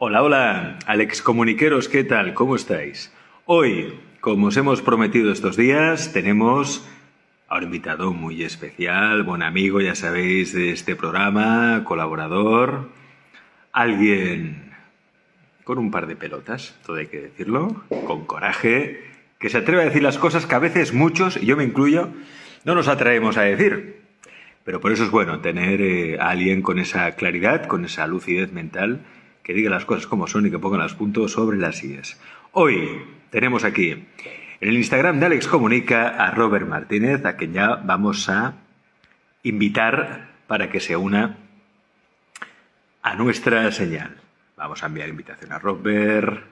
Hola, hola, Alex Comuniqueros, ¿qué tal? ¿Cómo estáis? Hoy, como os hemos prometido estos días, tenemos a un invitado muy especial, buen amigo, ya sabéis, de este programa, colaborador, alguien con un par de pelotas, todo hay que decirlo, con coraje, que se atreve a decir las cosas que a veces muchos, y yo me incluyo, no nos atrevemos a decir. Pero por eso es bueno tener a alguien con esa claridad, con esa lucidez mental, que diga las cosas como son y que ponga los puntos sobre las IES. Hoy tenemos aquí en el Instagram de Alex Comunica a Robert Martínez, a quien ya vamos a invitar para que se una a nuestra señal. Vamos a enviar invitación a Robert.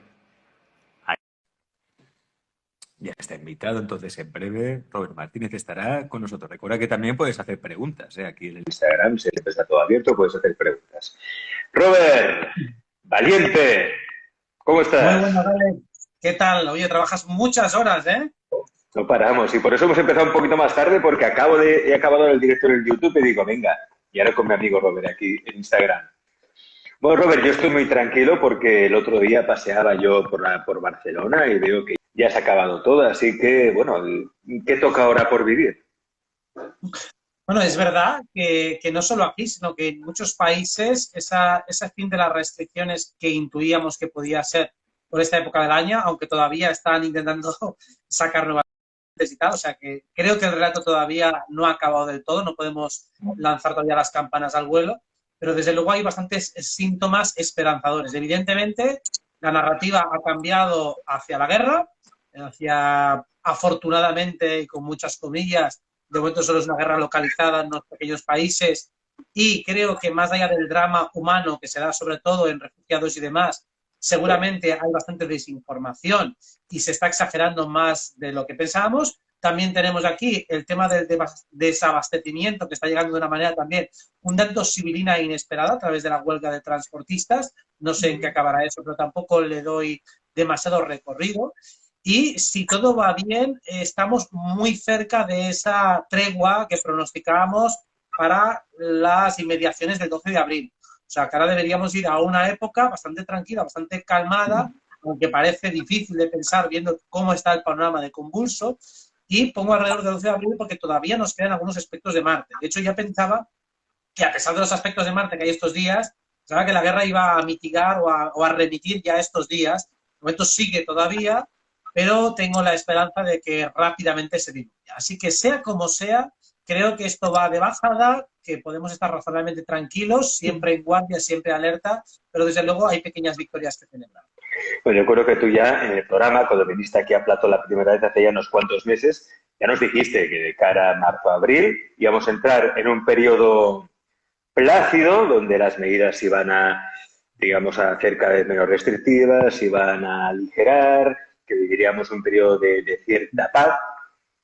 Ya está invitado, entonces en breve Robert Martínez estará con nosotros. Recuerda que también puedes hacer preguntas, aquí en el Instagram, siempre está todo abierto, puedes hacer preguntas. Robert, valiente, ¿cómo Muy estás? bueno, Alex. ¿Qué tal? Oye, trabajas muchas horas, ¿eh? No paramos, y por eso hemos empezado un poquito más tarde, porque he acabado el directo en el YouTube y digo, venga, y ahora con mi amigo Robert aquí en Instagram. Bueno, Robert, yo estoy muy tranquilo porque el otro día paseaba yo por Barcelona y veo que ya se ha acabado todo, así que, bueno, ¿qué toca ahora por vivir? Bueno, es verdad que no solo aquí, sino que en muchos países ese fin de las restricciones que intuíamos que podía ser por esta época del año, aunque todavía están intentando sacar nuevas y tal, o sea que creo que el relato todavía no ha acabado del todo, no podemos lanzar todavía las campanas al vuelo, pero desde luego hay bastantes síntomas esperanzadores. Evidentemente, la narrativa ha cambiado hacia la guerra, hacia, afortunadamente y con muchas comillas, de momento solo es una guerra localizada en los pequeños países y creo que más allá del drama humano que se da sobre todo en refugiados y demás, seguramente hay bastante desinformación y se está exagerando más de lo que pensábamos. También tenemos aquí el tema del desabastecimiento que está llegando de una manera también un tanto sibilina e inesperada a través de la huelga de transportistas. No sé en qué acabará eso, pero tampoco le doy demasiado recorrido. Y si todo va bien, estamos muy cerca de esa tregua que pronosticábamos para las inmediaciones del 12 de abril. O sea, que ahora deberíamos ir a una época bastante tranquila, bastante calmada, aunque parece difícil de pensar viendo cómo está el panorama de convulso. Y pongo alrededor del 12 de abril porque todavía nos quedan algunos aspectos de Marte. De hecho, ya pensaba que a pesar de los aspectos de Marte que hay estos días, pensaba que la guerra iba a mitigar o a remitir ya estos días. De momento sigue todavía, pero tengo la esperanza de que rápidamente se diluya. Así que sea como sea, creo que esto va de bajada, que podemos estar razonablemente tranquilos, siempre en guardia, siempre alerta, pero desde luego hay pequeñas victorias que celebrar. Pues yo creo que tú ya en el programa, cuando viniste aquí a Plato la primera vez hace ya unos cuantos meses, ya nos dijiste que de cara a marzo-abril íbamos a entrar en un periodo plácido donde las medidas iban a, digamos, a hacer cada vez menos restrictivas, iban a aligerar, que viviríamos un periodo de cierta paz,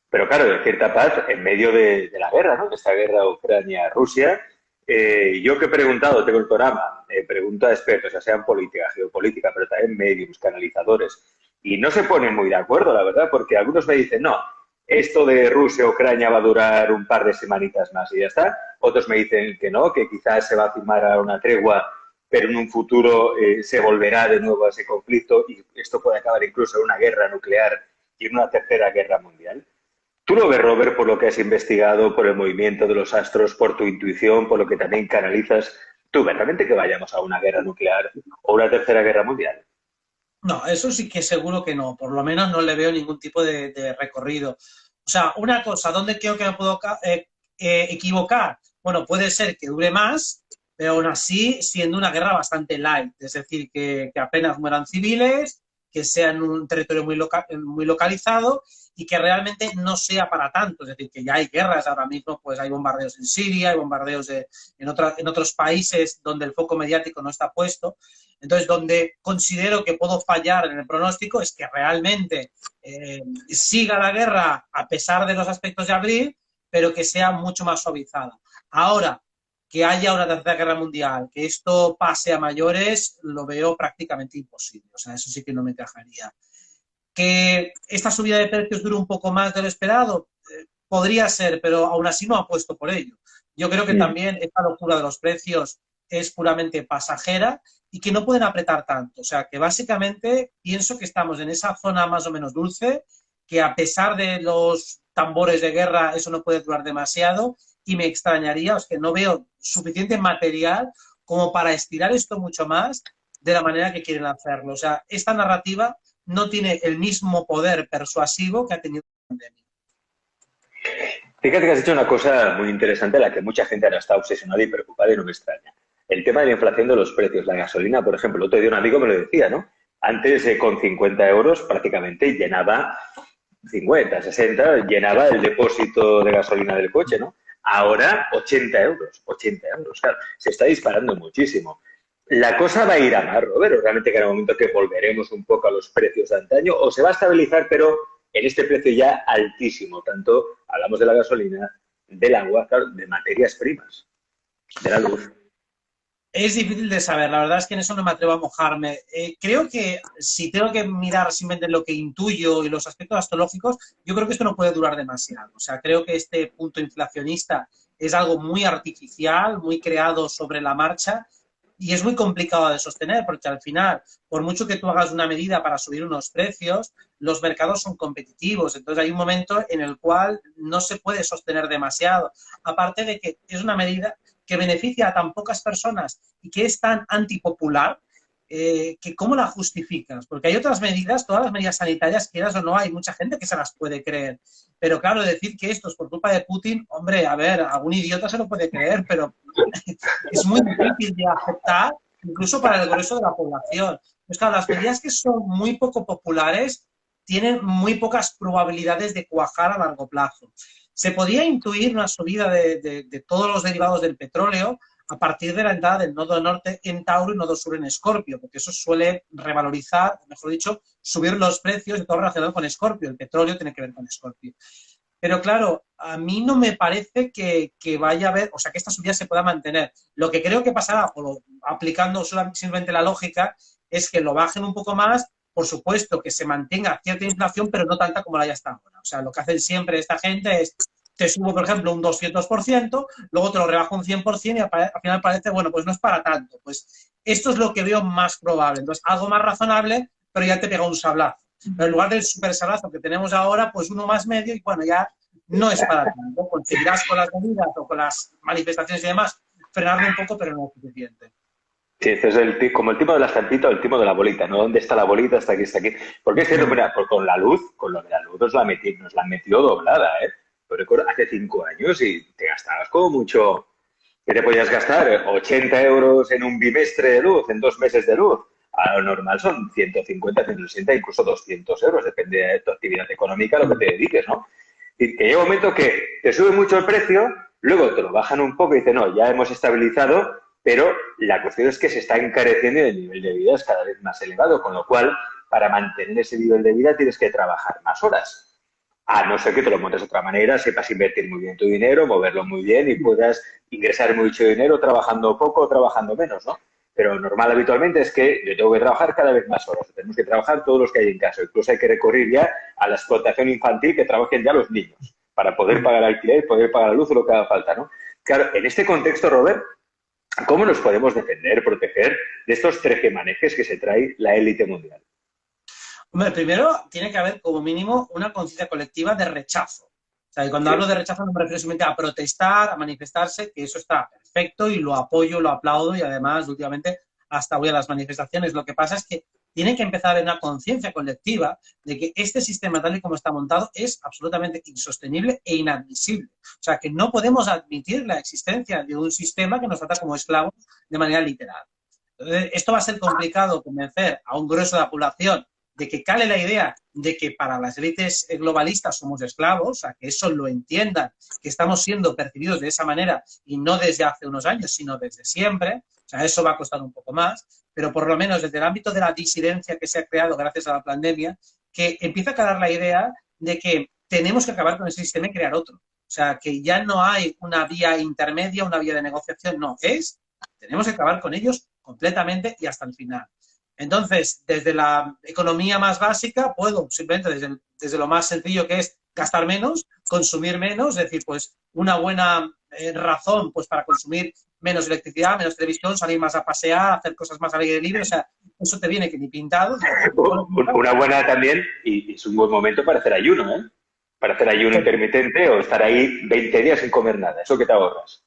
pero claro, de cierta paz en medio de la guerra, ¿no? De esta guerra Ucrania-Rusia. Yo que he preguntado, tengo el programa, pregunto a expertos, ya sean política, geopolítica, pero también medios, canalizadores, y no se ponen muy de acuerdo, la verdad, porque algunos me dicen, no, esto de Rusia-Ucrania va a durar un par de semanitas más y ya está. Otros me dicen que no, que quizás se va a firmar una tregua, pero en un futuro se volverá de nuevo a ese conflicto y esto puede acabar incluso en una guerra nuclear y en una tercera guerra mundial. Tú lo ves, Robert, por lo que has investigado, por el movimiento de los astros, por tu intuición, por lo que también canalizas. ¿Tú ves realmente que vayamos a una guerra nuclear o una tercera guerra mundial? No, eso sí que seguro que no, por lo menos no le veo ningún tipo de recorrido. O sea, una cosa, ¿dónde creo que me puedo equivocar? Bueno, puede ser que dure más, pero aún así siendo una guerra bastante light, es decir, que apenas mueran civiles, que sea en un territorio muy localizado y que realmente no sea para tanto, es decir, que ya hay guerras ahora mismo, pues hay bombardeos en Siria, hay bombardeos en otros países donde el foco mediático no está puesto. Entonces, donde considero que puedo fallar en el pronóstico es que realmente siga la guerra a pesar de los aspectos de abril, pero que sea mucho más suavizada. Ahora, que haya una tercera guerra mundial, que esto pase a mayores, lo veo prácticamente imposible. O sea, eso sí que no me encajaría. Que esta subida de precios dure un poco más de lo esperado, podría ser, pero aún así no apuesto por ello. Yo creo que también esta locura de los precios es puramente pasajera y que no pueden apretar tanto. O sea, que básicamente pienso que estamos en esa zona más o menos dulce, que a pesar de los tambores de guerra, eso no puede durar demasiado, y me extrañaría, es que no veo suficiente material como para estirar esto mucho más de la manera que quieren hacerlo. O sea, esta narrativa no tiene el mismo poder persuasivo que ha tenido la pandemia. Fíjate que has dicho una cosa muy interesante, la que mucha gente ahora está obsesionada y preocupada y no me extraña. El tema de la inflación de los precios. La gasolina, por ejemplo, el otro día un amigo me lo decía, ¿no? Antes, con 50 euros prácticamente llenaba 50, 60, llenaba el depósito de gasolina del coche, ¿no? Ahora 80 euros, 80 euros, claro, se está disparando muchísimo. ¿La cosa va a ir a más, Robert? ¿O realmente que en el momento que volveremos un poco a los precios de antaño? ¿O se va a estabilizar, pero en este precio ya altísimo? Tanto hablamos de la gasolina, del agua, claro, de materias primas, de la luz. Es difícil de saber, la verdad es que en eso no me atrevo a mojarme. Creo que si tengo que mirar simplemente lo que intuyo y los aspectos astrológicos, yo creo que esto no puede durar demasiado. O sea, creo que este punto inflacionista es algo muy artificial, muy creado sobre la marcha y es muy complicado de sostener porque al final, por mucho que tú hagas una medida para subir unos precios, los mercados son competitivos. Entonces hay un momento en el cual no se puede sostener demasiado. Aparte de que es una medida que beneficia a tan pocas personas y que es tan antipopular, que ¿cómo la justificas? Porque hay otras medidas, todas las medidas sanitarias, quieras o no, hay mucha gente que se las puede creer. Pero claro, decir que esto es por culpa de Putin, hombre, a ver, algún idiota se lo puede creer, pero es muy difícil de aceptar, incluso para el grueso de la población. Pues claro, las medidas que son muy poco populares tienen muy pocas probabilidades de cuajar a largo plazo. Se podía intuir una subida de todos los derivados del petróleo a partir de la entrada del nodo norte en Tauro y nodo sur en Escorpio, porque eso suele revalorizar, mejor dicho, subir los precios de todo relacionado con Escorpio. El petróleo tiene que ver con Escorpio. Pero claro, a mí no me parece que vaya a haber, o sea, que esta subida se pueda mantener. Lo que creo que pasará, aplicando simplemente la lógica, es que lo bajen un poco más, por supuesto que se mantenga cierta inflación, pero no tanta como la hay hasta ahora. O sea, lo que hacen siempre esta gente es, te subo, por ejemplo, un 200%, luego te lo rebajo un 100% y al final parece, bueno, pues no es para tanto. Pues esto es lo que veo más probable. Entonces, algo más razonable, pero ya te pega un sablazo. Pero en lugar del super sablazo que tenemos ahora, pues uno más medio y bueno, ya no es para tanto. Conseguirás con las medidas o con las manifestaciones y demás frenarlo un poco, pero no es suficiente. Sí, este es como el tipo del estampito, el tipo de la bolita, ¿no? ¿Dónde está la bolita? Está aquí, está aquí. Porque es cierto, mira, con la luz, con lo de la luz nos la metió doblada, ¿eh? Yo recuerdo hace 5 años y te gastabas como mucho, que te podías gastar 80 euros en un bimestre de luz, en 2 meses de luz. A lo normal son 150, 160, incluso 200 euros, depende de tu actividad económica, a lo que te dediques, ¿no? Y que llega un momento que te sube mucho el precio, luego te lo bajan un poco y dicen, no, ya hemos estabilizado, pero la cuestión es que se está encareciendo y el nivel de vida es cada vez más elevado, con lo cual, para mantener ese nivel de vida tienes que trabajar más horas. A no ser que te lo montes de otra manera, sepas invertir muy bien tu dinero, moverlo muy bien y puedas ingresar mucho dinero trabajando poco o trabajando menos, ¿no? Pero normal habitualmente es que yo tengo que trabajar cada vez más horas. Tenemos que trabajar todos los que hay en casa. Incluso hay que recurrir ya a la explotación infantil, que trabajen ya los niños para poder pagar alquiler, poder pagar la luz o lo que haga falta, ¿no? Claro, en este contexto, Robert, ¿cómo nos podemos defender, proteger de estos trejemanejes que se trae la élite mundial? Hombre, primero tiene que haber como mínimo una conciencia colectiva de rechazo. O sea, y cuando hablo de rechazo no me refiero simplemente a protestar, a manifestarse, que eso está perfecto y lo apoyo, lo aplaudo y además últimamente hasta voy a las manifestaciones. Lo que pasa es que tiene que empezar a haber una conciencia colectiva de que este sistema tal y como está montado es absolutamente insostenible e inadmisible. O sea, que no podemos admitir la existencia de un sistema que nos trata como esclavos de manera literal. Entonces, esto va a ser complicado convencer a un grueso de la población de que cale la idea de que para las élites globalistas somos esclavos, o sea, que eso lo entiendan, que estamos siendo percibidos de esa manera y no desde hace unos años, sino desde siempre. O sea, eso va a costar un poco más, pero por lo menos desde el ámbito de la disidencia que se ha creado gracias a la pandemia, que empieza a calar la idea de que tenemos que acabar con ese sistema y crear otro. O sea, que ya no hay una vía intermedia, una vía de negociación, no, tenemos que acabar con ellos completamente y hasta el final. Entonces, desde la economía más básica, puedo simplemente desde lo más sencillo que es gastar menos, consumir menos, es decir, pues una buena razón pues para consumir menos electricidad, menos televisión, salir más a pasear, hacer cosas más al aire libre, o sea, eso te viene que ni pintado. Una buena también, y es un buen momento para hacer ayuno, ¿eh? Para hacer ayuno intermitente o estar ahí 20 días sin comer nada. ¿Eso que te ahorras?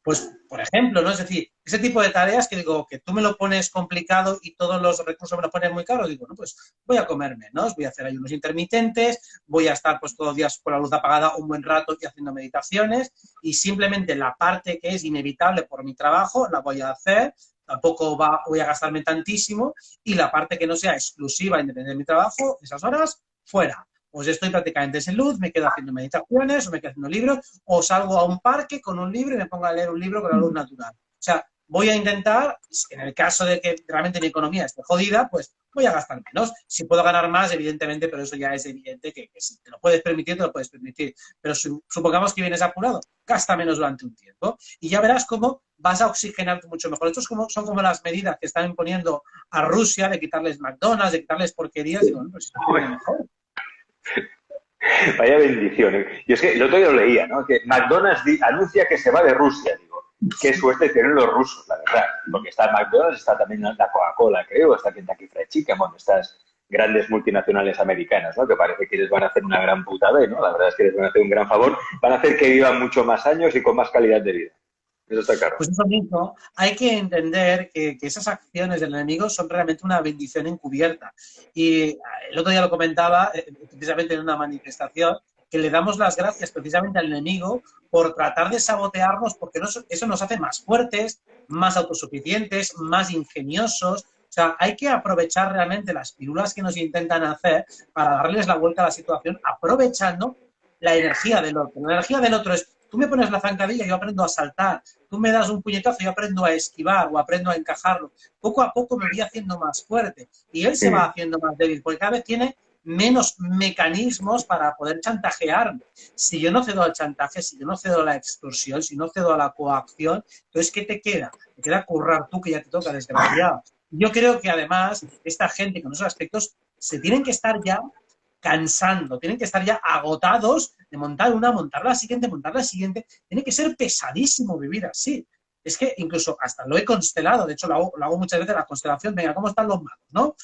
Pues, por ejemplo, ¿no? Es decir, ese tipo de tareas que digo, que tú me lo pones complicado y todos los recursos me lo pones muy caro, digo, no, pues voy a comer menos, voy a hacer ayunos intermitentes, voy a estar pues todos los días con la luz apagada un buen rato y haciendo meditaciones y simplemente la parte que es inevitable por mi trabajo la voy a hacer, tampoco voy a gastarme tantísimo y la parte que no sea exclusiva, independiente de mi trabajo, esas horas, fuera. Pues estoy prácticamente sin luz, me quedo haciendo meditaciones, o me quedo haciendo libros, o salgo a un parque con un libro y me pongo a leer un libro con la luz natural. O sea, voy a intentar, en el caso de que realmente mi economía esté jodida, pues voy a gastar menos. Si puedo ganar más, evidentemente, pero eso ya es evidente que si te lo puedes permitir, te lo puedes permitir. Pero supongamos que vienes apurado, gasta menos durante un tiempo y ya verás cómo vas a oxigenarte mucho mejor. Estos son como las medidas que están imponiendo a Rusia de quitarles McDonald's, de quitarles porquerías. Y bueno, pues eso es mejor. Vaya bendición. Yo es que el otro día lo leía, ¿no? Que McDonald's anuncia que se va de Rusia. Digo, qué suerte tienen los rusos, la verdad. Porque está McDonald's, está también la Coca-Cola, creo, está Kentucky Fried Chicken, bueno, estas grandes multinacionales americanas, ¿no? Que parece que les van a hacer una gran putada, ¿no? La verdad es que les van a hacer un gran favor. Van a hacer que vivan mucho más años y con más calidad de vida. Eso está claro. Pues eso mismo, hay que entender que esas acciones del enemigo son realmente una bendición encubierta. Y el otro día lo comentaba, precisamente en una manifestación, que le damos las gracias precisamente al enemigo por tratar de sabotearnos, porque eso nos hace más fuertes, más autosuficientes, más ingeniosos. O sea, hay que aprovechar realmente las pirulas que nos intentan hacer para darles la vuelta a la situación, aprovechando la energía del otro. La energía del otro es, tú me pones la zancadilla y yo aprendo a saltar, tú me das un puñetazo y yo aprendo a esquivar o aprendo a encajarlo. Poco a poco me voy haciendo más fuerte y él se va haciendo más débil porque cada vez tiene menos mecanismos para poder chantajearme. Si yo no cedo al chantaje, si yo no cedo a la extorsión, si no cedo a la coacción, entonces ¿qué te queda? Te queda currar tú, que ya te toca, desgraciado. Yo creo que además esta gente con esos aspectos se tienen que estar ya cansando, tienen que estar ya agotados de montar una, montar la siguiente, montar la siguiente. Tiene que ser pesadísimo vivir así. Es que incluso hasta lo he constelado, de hecho lo hago muchas veces la constelación, venga, ¿cómo están los magos? ¿No?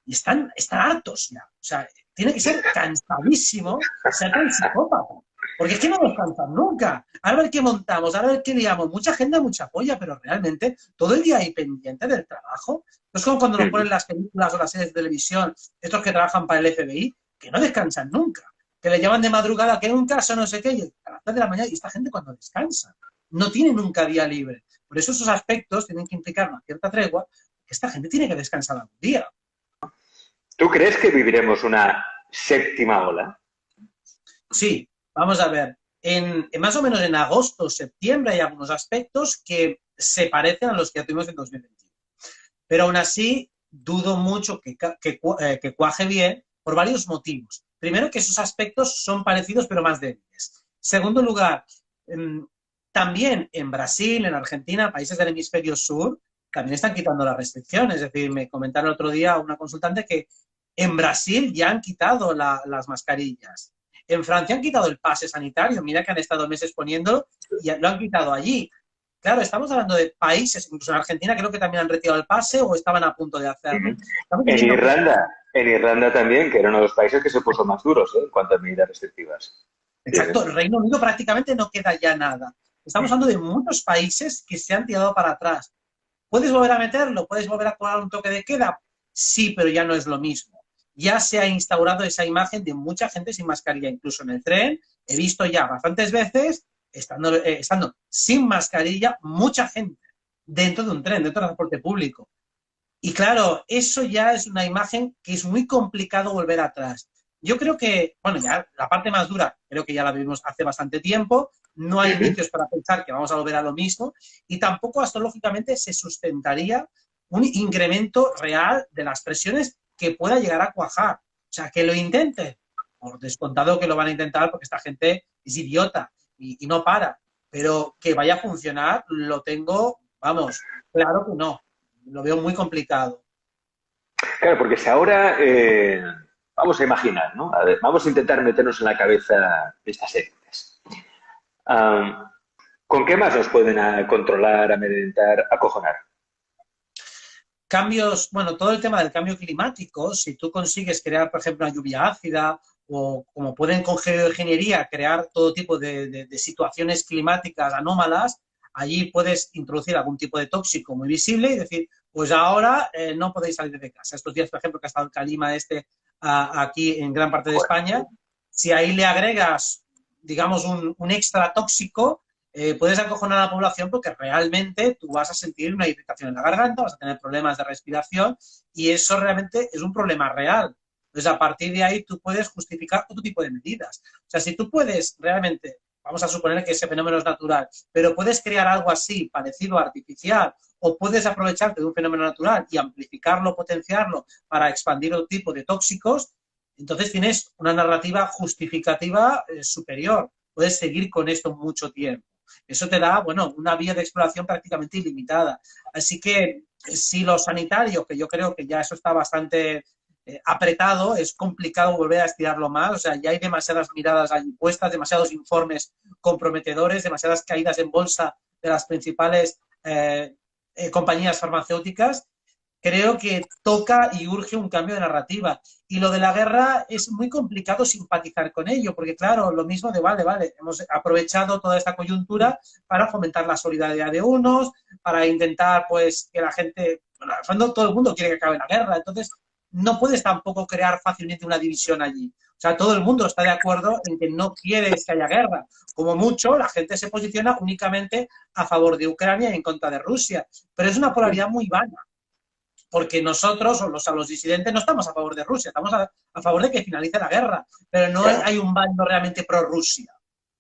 Y están hartos ya. O sea, tiene que ser cansadísimo ser tan psicópata. Porque es que no descansan nunca. A ver qué montamos, a ver qué liamos. Mucha gente, mucha polla, pero realmente todo el día ahí pendiente del trabajo. No es como cuando nos ponen las películas o las series de televisión, estos que trabajan para el FBI, que no descansan nunca. Que le llaman de madrugada, que en un caso no sé qué, y a las 3 de la mañana, y esta gente cuando descansa. No tiene nunca día libre. Por eso esos aspectos tienen que implicar una cierta tregua, que esta gente tiene que descansar algún día. ¿Tú crees que viviremos una séptima ola? Sí, vamos a ver. Más o menos en agosto, septiembre hay algunos aspectos que se parecen a los que ya tuvimos en 2021. Pero aún así, dudo mucho que cuaje bien por varios motivos. Primero, que esos aspectos son parecidos pero más débiles. Segundo lugar, también en Brasil, en Argentina, países del hemisferio sur, también están quitando las restricciones. Es decir, me comentaron el otro día una consultante que en Brasil ya han quitado las mascarillas. En Francia han quitado el pase sanitario. Mira que han estado meses poniéndolo y lo han quitado allí. Claro, estamos hablando de países, incluso en Argentina creo que también han retirado el pase o estaban a punto de hacerlo. En Irlanda también, que era uno de los países que se puso más duros en cuanto a medidas restrictivas. Exacto, el Reino Unido prácticamente no queda ya nada. Estamos hablando de muchos países que se han tirado para atrás. ¿Puedes volver a meterlo? ¿Puedes volver a poner un toque de queda? Sí, pero ya no es lo mismo. Ya se ha instaurado esa imagen de mucha gente sin mascarilla, incluso en el tren. He visto ya bastantes veces, estando sin mascarilla, mucha gente dentro de un tren, dentro del transporte público. Y claro, eso ya es una imagen que es muy complicado volver atrás. Yo creo que, bueno, ya la parte más dura, creo que ya la vivimos hace bastante tiempo, no hay indicios para pensar que vamos a volver a lo mismo y tampoco astrológicamente se sustentaría un incremento real de las presiones que pueda llegar a cuajar. O sea, que lo intenten, por descontado que lo van a intentar porque esta gente es idiota y no para, pero que vaya a funcionar lo tengo, vamos, claro que no, lo veo muy complicado. Claro, porque si ahora, vamos a imaginar, ¿no? A ver, vamos a intentar meternos en la cabeza de estas élites. ¿Con qué más nos pueden controlar, amedrentar, acojonar? Cambios, bueno, todo el tema del cambio climático, si tú consigues crear, por ejemplo, una lluvia ácida o como pueden con geoingeniería crear todo tipo de situaciones climáticas anómalas, allí puedes introducir algún tipo de tóxico muy visible y decir, pues ahora no podéis salir de casa. Estos días, por ejemplo, que ha estado el calima aquí en gran parte de España, si ahí le agregas, digamos, un extra tóxico, puedes acojonar a la población porque realmente tú vas a sentir una irritación en la garganta, vas a tener problemas de respiración y eso realmente es un problema real. Entonces, a partir de ahí tú puedes justificar otro tipo de medidas. O sea, si tú puedes realmente, vamos a suponer que ese fenómeno es natural, pero puedes crear algo así, parecido a artificial, o puedes aprovecharte de un fenómeno natural y amplificarlo, potenciarlo para expandir otro tipo de tóxicos, entonces tienes una narrativa justificativa superior. Puedes seguir con esto mucho tiempo. Eso te da, bueno, una vía de exploración prácticamente ilimitada. Así que si lo sanitario, que yo creo que ya eso está bastante apretado, es complicado volver a estirarlo más. O sea, ya hay demasiadas miradas ahí puestas, demasiados informes comprometedores, demasiadas caídas en bolsa de las principales compañías farmacéuticas. Creo que toca y urge un cambio de narrativa. Y lo de la guerra es muy complicado simpatizar con ello, porque claro, lo mismo de vale, hemos aprovechado toda esta coyuntura para fomentar la solidaridad de unos, para intentar pues que la gente, bueno, al fondo todo el mundo quiere que acabe la guerra, entonces no puedes tampoco crear fácilmente una división allí. O sea, todo el mundo está de acuerdo en que no quieres que haya guerra. Como mucho, la gente se posiciona únicamente a favor de Ucrania y en contra de Rusia, pero es una polaridad muy vana porque nosotros, los disidentes, no estamos a favor de Rusia, estamos a favor de que finalice la guerra, pero no hay un bando realmente pro-Rusia,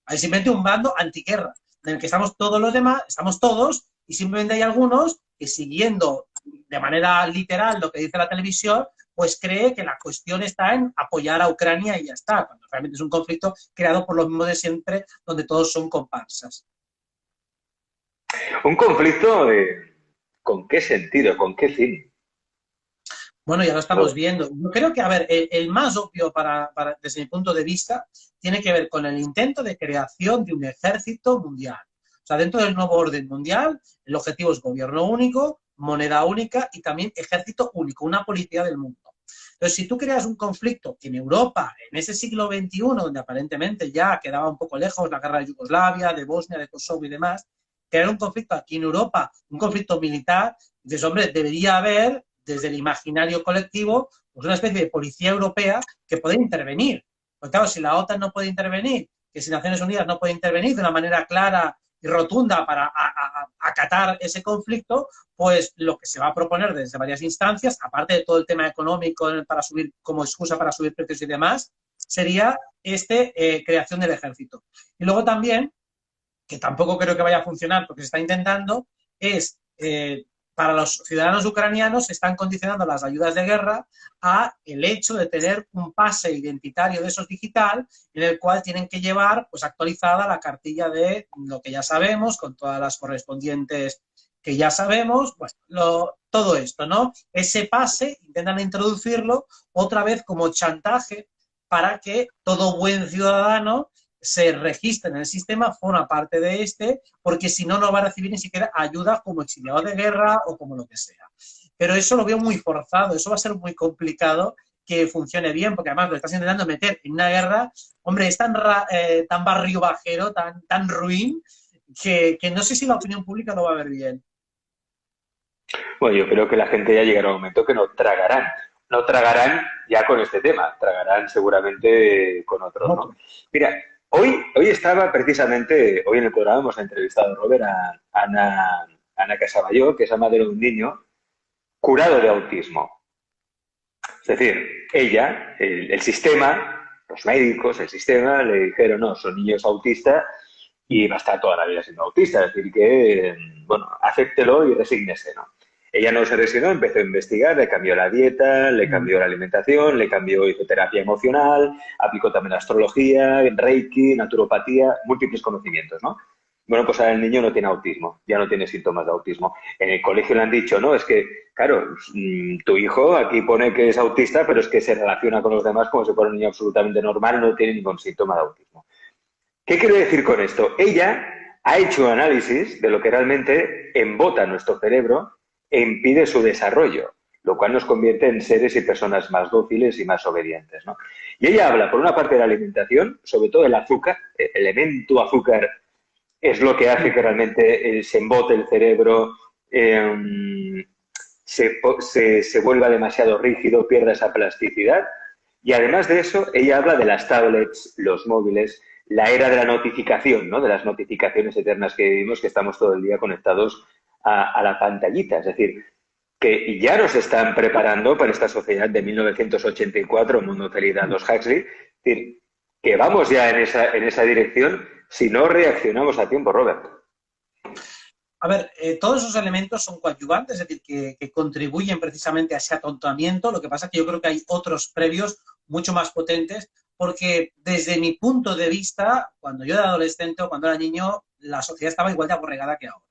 hay simplemente un bando antiguerra, en el que estamos todos los demás, estamos todos, y simplemente hay algunos que siguiendo de manera literal lo que dice la televisión, pues cree que la cuestión está en apoyar a Ucrania y ya está, cuando realmente es un conflicto creado por los mismos de siempre, donde todos son comparsas. Un conflicto ¿con qué sentido? ¿Con qué fin? Bueno, ya lo estamos No. viendo. Yo creo que, a ver, el más obvio desde mi punto de vista tiene que ver con el intento de creación de un ejército mundial. O sea, dentro del nuevo orden mundial, el objetivo es gobierno único, moneda única y también ejército único, una policía del mundo. Entonces, si tú creas un conflicto en Europa, en ese siglo XXI, donde aparentemente ya quedaba un poco lejos la guerra de Yugoslavia, de Bosnia, de Kosovo y demás, crear un conflicto aquí en Europa, un conflicto militar, dices, hombre, debería haber desde el imaginario colectivo, pues una especie de policía europea que puede intervenir. Porque claro, si la OTAN no puede intervenir, que si Naciones Unidas no puede intervenir de una manera clara y rotunda para acatar ese conflicto, pues lo que se va a proponer desde varias instancias, aparte de todo el tema económico para subir, como excusa para subir precios y demás, sería creación del ejército. Y luego también, que tampoco creo que vaya a funcionar porque se está intentando, es para los ciudadanos ucranianos se están condicionando las ayudas de guerra a el hecho de tener un pase identitario de esos digital en el cual tienen que llevar pues actualizada la cartilla de lo que ya sabemos, con todas las correspondientes que ya sabemos, pues todo esto, ¿no? Ese pase intentan introducirlo otra vez como chantaje para que todo buen ciudadano se registra en el sistema, forma parte de porque si no, no va a recibir ni siquiera ayuda como exiliado de guerra o como lo que sea. Pero eso lo veo muy forzado, eso va a ser muy complicado que funcione bien, porque además lo estás intentando meter en una guerra, hombre, es tan barrio bajero, tan ruin, que no sé si la opinión pública lo va a ver bien. Bueno, yo creo que la gente ya llegará a un momento que no tragarán. No tragarán ya con este tema, tragarán seguramente con otros, ¿no? Mira, hoy estaba precisamente, hoy en el programa hemos entrevistado, Robert, a Ana Casabayó, que es la madre de un niño curado de autismo. Es decir, ella, el sistema, los médicos, el sistema, le dijeron, no, son niños autistas y va a estar toda la vida siendo autista. Es decir, que, bueno, acéptelo y resígnese, ¿no? Ella no se resignó, empezó a investigar, le cambió la dieta, le cambió la alimentación, le cambió fisioterapia emocional, aplicó también astrología, reiki, naturopatía, múltiples conocimientos, ¿no? Bueno, pues ahora el niño no tiene autismo, ya no tiene síntomas de autismo. En el colegio le han dicho, no, es que, claro, tu hijo aquí pone que es autista, pero es que se relaciona con los demás como si fuera un niño absolutamente normal, no tiene ningún síntoma de autismo. ¿Qué quiero decir con esto? Ella ha hecho un análisis de lo que realmente embota nuestro cerebro e impide su desarrollo, lo cual nos convierte en seres y personas más dóciles y más obedientes, ¿no? Y ella habla, por una parte, de la alimentación, sobre todo el azúcar, el elemento azúcar es lo que hace que realmente se embote el cerebro, se vuelva demasiado rígido, pierda esa plasticidad. Y además de eso, ella habla de las tablets, los móviles, la era de la notificación, ¿no? De las notificaciones eternas que vivimos, que estamos todo el día conectados a la pantallita. Es decir, que ya nos están preparando para esta sociedad de 1984, Mundo Feliz de Aldous Huxley. Es decir, que vamos ya en esa dirección si no reaccionamos a tiempo, Robert. A ver, todos esos elementos son coadyuvantes, es decir, que contribuyen precisamente a ese atontamiento. Lo que pasa es que yo creo que hay otros previos mucho más potentes, porque desde mi punto de vista, cuando yo era adolescente o cuando era niño, la sociedad estaba igual de aborregada que ahora.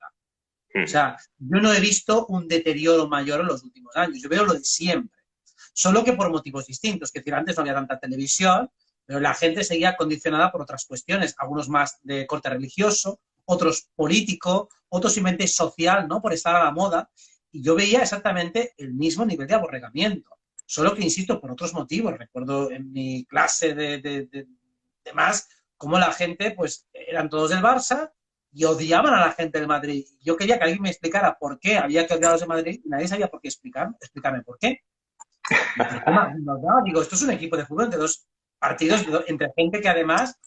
O sea, yo no he visto un deterioro mayor en los últimos años, yo veo lo de siempre, solo que por motivos distintos. Es decir, antes no había tanta televisión, pero la gente seguía condicionada por otras cuestiones, algunos más de corte religioso, otros político, otros simplemente social, ¿no? Por estar a la moda. Y yo veía exactamente el mismo nivel de aborregamiento, solo que, insisto, por otros motivos. Recuerdo en mi clase de más, cómo la gente, pues, eran todos del Barça y odiaban a la gente del Madrid. Yo quería que alguien me explicara por qué había que odiar a los de Madrid y nadie sabía por qué explicarme por qué. Digo, esto es un equipo de fútbol entre dos partidos, entre gente que además,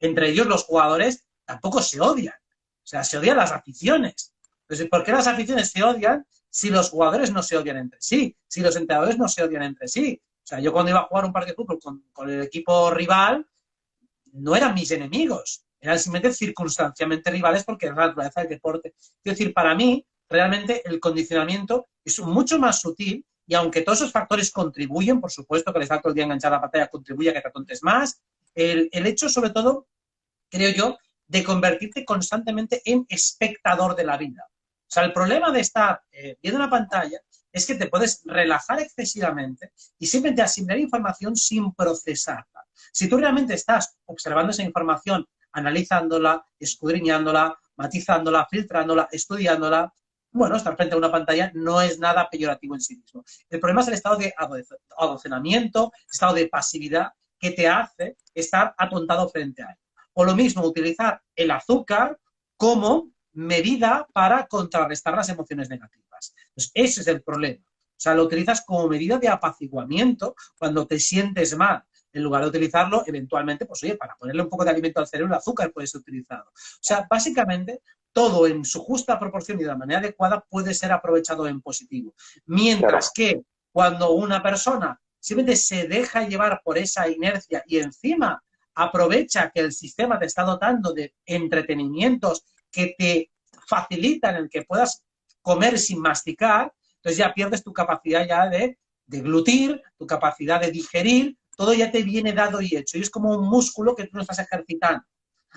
entre ellos los jugadores, tampoco se odian. O sea, se odian las aficiones. Entonces, ¿por qué las aficiones se odian si los jugadores no se odian entre sí? Si los entrenadores no se odian entre sí. O sea, yo cuando iba a jugar un partido de fútbol con el equipo rival, no eran mis enemigos, eran simplemente circunstancialmente rivales porque era la naturaleza del deporte. Es decir, para mí, realmente el condicionamiento es mucho más sutil y aunque todos esos factores contribuyen, por supuesto que el estar todo el día enganchado a la pantalla contribuye a que te atontes más, el hecho sobre todo, creo yo, de convertirte constantemente en espectador de la vida. O sea, el problema de estar viendo una pantalla es que te puedes relajar excesivamente y simplemente asimilar información sin procesarla. Si tú realmente estás observando esa información, analizándola, escudriñándola, matizándola, filtrándola, estudiándola, bueno, estar frente a una pantalla no es nada peyorativo en sí mismo. El problema es el estado de adocenamiento, estado de pasividad que te hace estar atontado frente a él. O lo mismo, utilizar el azúcar como medida para contrarrestar las emociones negativas. Entonces, ese es el problema. O sea, lo utilizas como medida de apaciguamiento cuando te sientes mal. En lugar de utilizarlo, eventualmente, pues oye, para ponerle un poco de alimento al cerebro, el azúcar puede ser utilizado. O sea, básicamente, todo en su justa proporción y de la manera adecuada puede ser aprovechado en positivo. Mientras que cuando una persona simplemente se deja llevar por esa inercia y encima aprovecha que el sistema te está dotando de entretenimientos que te facilitan el que puedas comer sin masticar, entonces ya pierdes tu capacidad ya de deglutir, tu capacidad de digerir, todo ya te viene dado y hecho. Y es como un músculo que tú no estás ejercitando.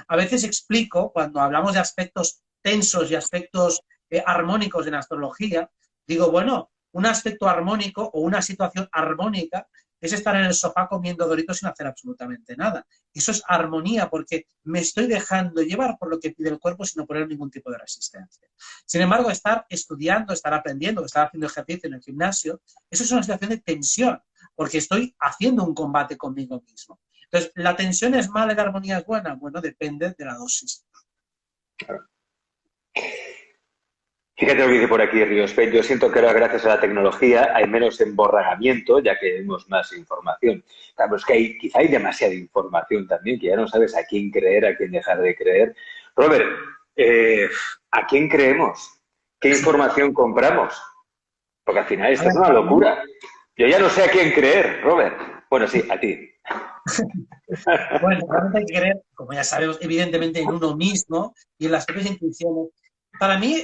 A veces explico, cuando hablamos de aspectos tensos y aspectos armónicos en astrología, digo, bueno, un aspecto armónico o una situación armónica es estar en el sofá comiendo Doritos sin hacer absolutamente nada. Eso es armonía, porque me estoy dejando llevar por lo que pide el cuerpo sin poner ningún tipo de resistencia. Sin embargo, estar estudiando, estar aprendiendo, estar haciendo ejercicio en el gimnasio, eso es una situación de tensión, porque estoy haciendo un combate conmigo mismo. Entonces, ¿la tensión es mala y la armonía es buena? Bueno, depende de la dosis. Claro. Fíjate lo que dice por aquí Ríos. Yo siento que ahora, gracias a la tecnología, hay menos emborragamiento, ya que vemos más información. Claro, es que quizá hay demasiada información también, que ya no sabes a quién creer, a quién dejar de creer. Robert, ¿a quién creemos? ¿Qué información compramos? Porque al final esto es una locura. Yo ya no sé a quién creer, Robert. Bueno, sí, a ti. Bueno, realmente hay que creer, como ya sabemos, evidentemente en uno mismo y en las propias intuiciones. Para mí,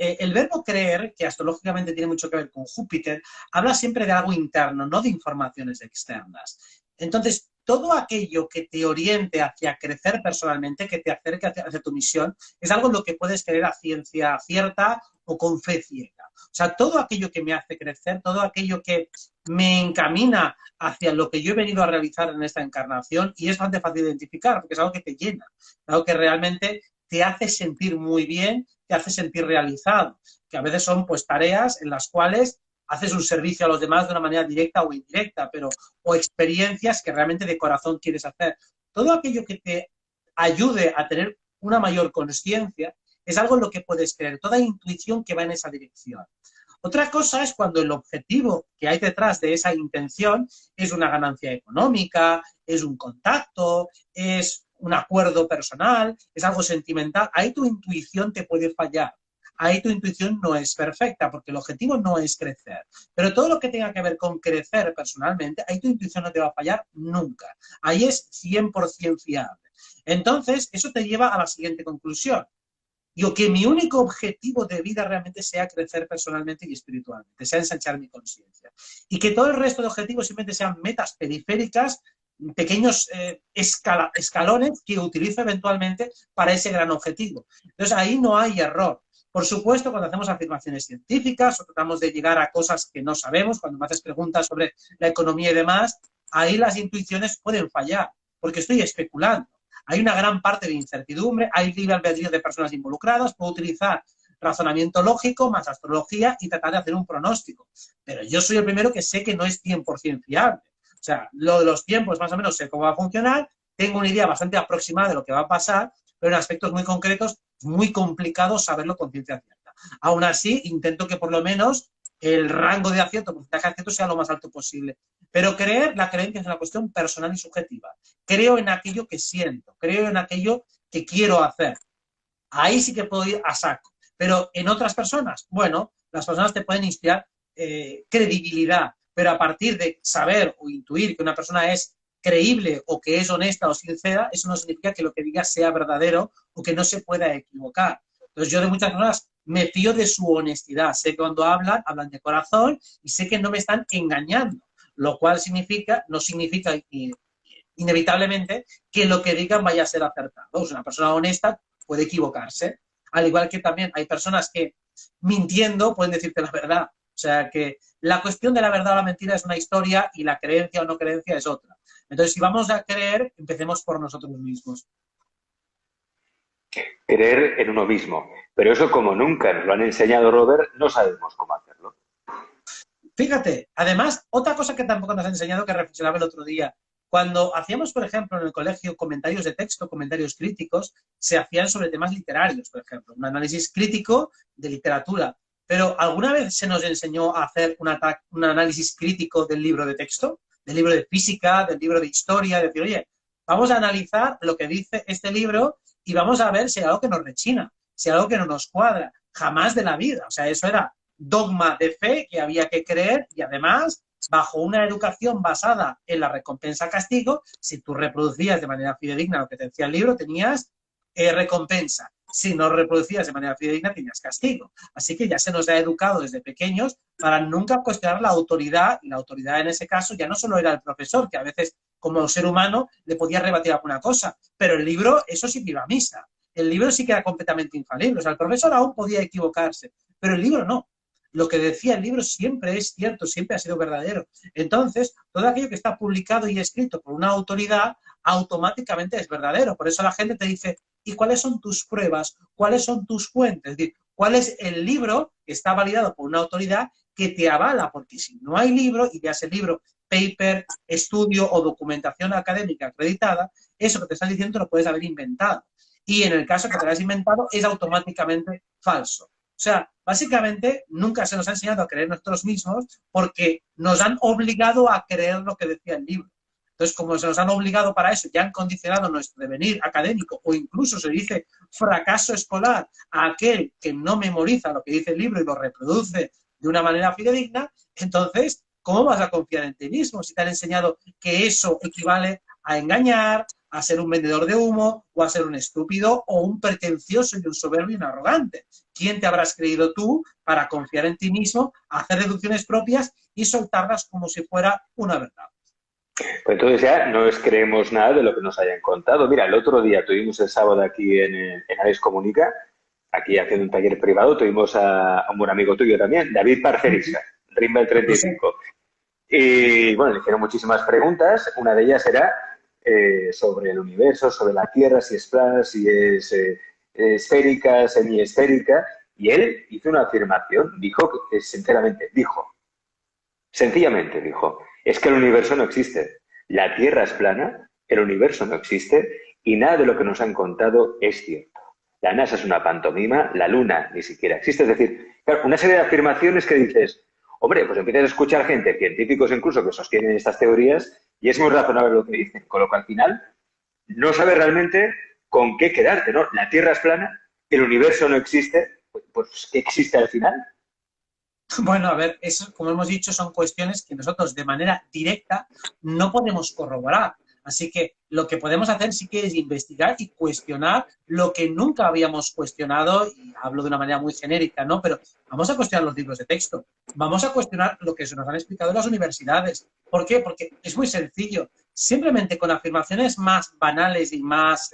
el verbo creer, que astrológicamente tiene mucho que ver con Júpiter, habla siempre de algo interno, no de informaciones externas. Entonces, todo aquello que te oriente hacia crecer personalmente, que te acerque hacia tu misión, es algo en lo que puedes creer a ciencia cierta o con fe ciega. O sea, todo aquello que me hace crecer, todo aquello que me encamina hacia lo que yo he venido a realizar en esta encarnación, y es bastante fácil de identificar, porque es algo que te llena, algo que realmente te hace sentir muy bien, te hace sentir realizado, que a veces son pues tareas en las cuales haces un servicio a los demás de una manera directa o indirecta, pero o experiencias que realmente de corazón quieres hacer. Todo aquello que te ayude a tener una mayor consciencia es algo en lo que puedes creer, toda intuición que va en esa dirección. Otra cosa es cuando el objetivo que hay detrás de esa intención es una ganancia económica, es un contacto, es un acuerdo personal, es algo sentimental. Ahí tu intuición te puede fallar. Ahí tu intuición no es perfecta, porque el objetivo no es crecer. Pero todo lo que tenga que ver con crecer personalmente, ahí tu intuición no te va a fallar nunca. Ahí es 100% fiable. Entonces, eso te lleva a la siguiente conclusión. Yo que mi único objetivo de vida realmente sea crecer personalmente y espiritualmente, sea ensanchar mi conciencia. Y que todo el resto de objetivos simplemente sean metas periféricas, pequeños escalones que utilizo eventualmente para ese gran objetivo. Entonces ahí no hay error. Por supuesto, cuando hacemos afirmaciones científicas o tratamos de llegar a cosas que no sabemos, cuando me haces preguntas sobre la economía y demás, ahí las intuiciones pueden fallar, porque estoy especulando. Hay una gran parte de incertidumbre, hay libre albedrío de personas involucradas, puedo utilizar razonamiento lógico más astrología y tratar de hacer un pronóstico. Pero yo soy el primero que sé que no es 100% fiable. O sea, lo de los tiempos más o menos sé cómo va a funcionar, tengo una idea bastante aproximada de lo que va a pasar, pero en aspectos muy concretos es muy complicado saberlo con ciencia cierta. Aún así, intento que por lo menos el rango de acierto, porcentaje de acierto sea lo más alto posible. Pero la creencia es una cuestión personal y subjetiva. Creo en aquello que siento, creo en aquello que quiero hacer. Ahí sí que puedo ir a saco. Pero en otras personas, bueno, las personas te pueden inspirar credibilidad, pero a partir de saber o intuir que una persona es creíble o que es honesta o sincera, eso no significa que lo que diga sea verdadero o que no se pueda equivocar. Entonces yo de muchas personas me fío de su honestidad. Sé que cuando hablan, hablan de corazón y sé que no me están engañando, lo cual no significa inevitablemente que lo que digan vaya a ser acertado. O sea, una persona honesta puede equivocarse, al igual que también hay personas que mintiendo pueden decirte la verdad. O sea que la cuestión de la verdad o la mentira es una historia y la creencia o no creencia es otra. Entonces, si vamos a creer, empecemos por nosotros mismos. Creer en uno mismo. Pero eso, como nunca nos lo han enseñado, Robert, no sabemos cómo hacerlo. Fíjate, además, otra cosa que tampoco nos ha enseñado que reflexionaba el otro día, cuando hacíamos, por ejemplo, en el colegio comentarios de texto, comentarios críticos, se hacían sobre temas literarios, por ejemplo, un análisis crítico de literatura. Pero ¿alguna vez se nos enseñó a hacer un análisis crítico del libro de texto, del libro de física, del libro de historia? Decir, oye, vamos a analizar lo que dice este libro y vamos a ver si hay algo que nos rechina, si hay algo que no nos cuadra. Jamás de la vida. O sea, eso era dogma de fe que había que creer y además bajo una educación basada en la recompensa-castigo, si tú reproducías de manera fidedigna lo que te decía el libro, tenías recompensa. Si no reproducías de manera fidedigna, tenías castigo. Así que ya se nos ha educado desde pequeños para nunca cuestionar la autoridad, y la autoridad en ese caso ya no solo era el profesor, que a veces como ser humano le podía rebatir alguna cosa, pero el libro, eso sí que iba a misa. El libro sí que era completamente infalible. O sea, el profesor aún podía equivocarse, pero el libro no. Lo que decía el libro siempre es cierto, siempre ha sido verdadero. Entonces, todo aquello que está publicado y escrito por una autoridad automáticamente es verdadero. Por eso la gente te dice, ¿y cuáles son tus pruebas? ¿Cuáles son tus fuentes? Es decir, ¿cuál es el libro que está validado por una autoridad que te avala? Porque si no hay libro, y ya sea libro, paper, estudio o documentación académica acreditada, eso que te están diciendo lo puedes haber inventado. Y en el caso que te lo hayas inventado, es automáticamente falso. O sea, básicamente nunca se nos ha enseñado a creer nosotros mismos porque nos han obligado a creer lo que decía el libro. Entonces, como se nos han obligado para eso, ya han condicionado nuestro devenir académico o incluso se dice fracaso escolar a aquel que no memoriza lo que dice el libro y lo reproduce de una manera fidedigna, entonces, ¿cómo vas a confiar en ti mismo si te han enseñado que eso equivale a engañar, a ser un vendedor de humo o a ser un estúpido o un pretencioso y un soberbio y un arrogante? ¿Quién te habrás creído tú para confiar en ti mismo, hacer deducciones propias y soltarlas como si fuera una verdad? Pues entonces ya no les creemos nada de lo que nos hayan contado. Mira, el otro día tuvimos el sábado aquí en Ales Comunica, aquí haciendo un taller privado, tuvimos a un buen amigo tuyo también, David Parcerisa, Rimbel No sé. 35. Y bueno, le hicieron muchísimas preguntas. Una de ellas era sobre el universo, sobre la Tierra, si es plana, si es esférica, semiesférica, y él hizo una afirmación, dijo, sinceramente, sencillamente dijo, es que el universo no existe, la Tierra es plana, el universo no existe y nada de lo que nos han contado es cierto. La NASA es una pantomima, la Luna ni siquiera existe. Es decir, claro, una serie de afirmaciones que dices, hombre, pues empiezas a escuchar gente, científicos incluso, que sostienen estas teorías y es muy razonable lo que dicen, con lo que al final no sabes realmente con qué quedarte, ¿no? La Tierra es plana, el universo no existe, pues ¿qué existe al final? Bueno, a ver, eso, como hemos dicho, son cuestiones que nosotros de manera directa no podemos corroborar. Así que lo que podemos hacer sí que es investigar y cuestionar lo que nunca habíamos cuestionado, y hablo de una manera muy genérica, ¿no? Pero vamos a cuestionar los libros de texto, vamos a cuestionar lo que se nos han explicado en las universidades. ¿Por qué? Porque es muy sencillo. Simplemente con afirmaciones más banales y más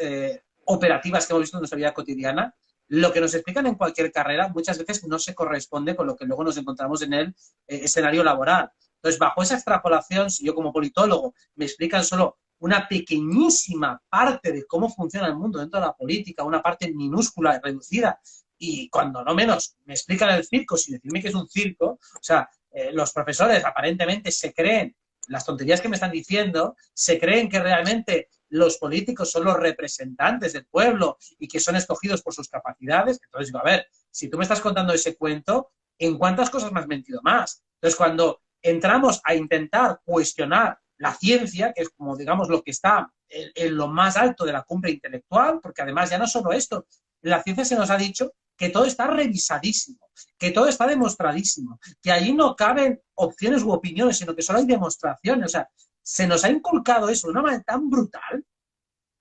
operativas que hemos visto en nuestra vida cotidiana, lo que nos explican en cualquier carrera muchas veces no se corresponde con lo que luego nos encontramos en el escenario laboral. Entonces, bajo esa extrapolación, si yo como politólogo me explican solo una pequeñísima parte de cómo funciona el mundo dentro de la política, una parte minúscula, reducida, y cuando no menos me explican el circo sin decirme que es un circo, o sea, los profesores aparentemente se creen las tonterías que me están diciendo, se creen que realmente los políticos son los representantes del pueblo y que son escogidos por sus capacidades. Entonces digo, a ver, si tú me estás contando ese cuento, ¿en cuántas cosas me has mentido más? Entonces, cuando entramos a intentar cuestionar la ciencia, que es como, digamos, lo que está en lo más alto de la cumbre intelectual, porque además ya no solo esto, la ciencia se nos ha dicho que todo está revisadísimo, que todo está demostradísimo, que allí no caben opciones u opiniones, sino que solo hay demostraciones. O sea, se nos ha inculcado eso de una manera tan brutal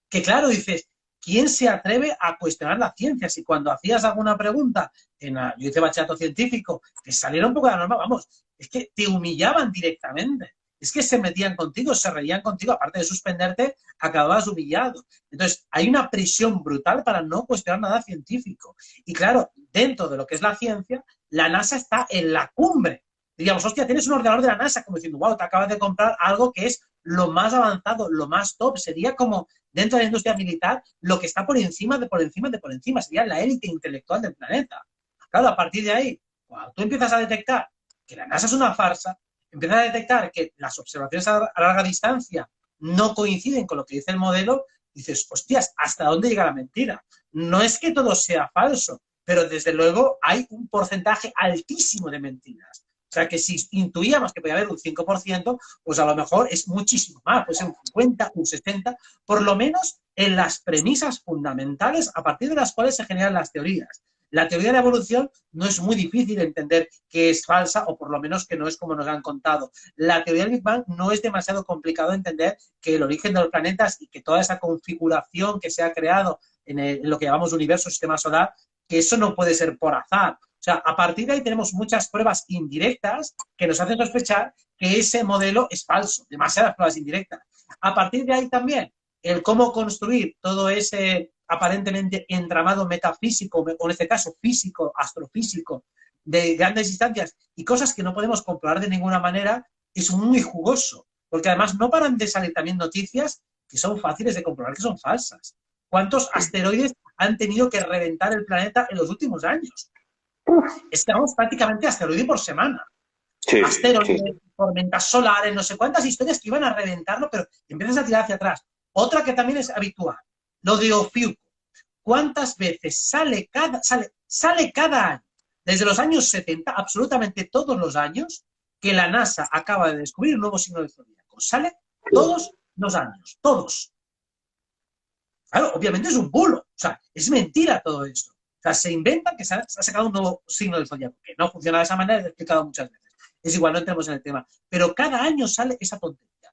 que, claro, dices, ¿quién se atreve a cuestionar la ciencia? Si cuando hacías alguna pregunta, yo hice bachillerato científico, te saliera un poco de la norma, vamos, es que te humillaban directamente. Es que se metían contigo, se reían contigo, aparte de suspenderte, acababas humillado. Entonces, hay una presión brutal para no cuestionar nada científico. Y claro, dentro de lo que es la ciencia, la NASA está en la cumbre. Digamos, hostia, tienes un ordenador de la NASA, como diciendo, wow, te acabas de comprar algo que es lo más avanzado, lo más top. Sería como dentro de la industria militar lo que está por encima de por encima de por encima. Sería la élite intelectual del planeta. Claro, a partir de ahí, cuando tú empiezas a detectar que la NASA es una farsa, empiezas a detectar que las observaciones a larga distancia no coinciden con lo que dice el modelo, dices, hostias, ¿hasta dónde llega la mentira? No es que todo sea falso, pero desde luego hay un porcentaje altísimo de mentiras. O sea que si intuíamos que podía haber un 5%, pues a lo mejor es muchísimo más, puede ser un 50, un 60, por lo menos en las premisas fundamentales a partir de las cuales se generan las teorías. La teoría de la evolución no es muy difícil entender que es falsa, o por lo menos que no es como nos han contado. La teoría del Big Bang no es demasiado complicado entender que el origen de los planetas y que toda esa configuración que se ha creado en lo que llamamos universo, sistema solar, que eso no puede ser por azar. O sea, a partir de ahí tenemos muchas pruebas indirectas que nos hacen sospechar que ese modelo es falso, demasiadas pruebas indirectas. A partir de ahí también, el cómo construir todo ese aparentemente entramado metafísico, o en este caso físico, astrofísico, de grandes distancias y cosas que no podemos comprobar de ninguna manera, es muy jugoso. Porque además no paran de salir también noticias que son fáciles de comprobar que son falsas. ¿Cuántos asteroides han tenido que reventar el planeta en los últimos años? Estamos prácticamente asteroide por semana. Sí, Asteroides, sí. tormentas solares, no sé cuántas historias que iban a reventarlo, pero empiezas a tirar hacia atrás. Otra que también es habitual, lo de Ofiuco. ¿Cuántas veces sale cada año? Desde los años 70, absolutamente todos los años, que la NASA acaba de descubrir un nuevo signo del zodíaco. Sale todos los años, todos. Claro, obviamente es un bulo, o sea, es mentira todo esto. O sea, se inventa que se ha sacado un nuevo signo del zodiaco, que no funciona de esa manera, lo he explicado muchas veces. Es igual, no entremos en el tema. Pero cada año sale esa tontería.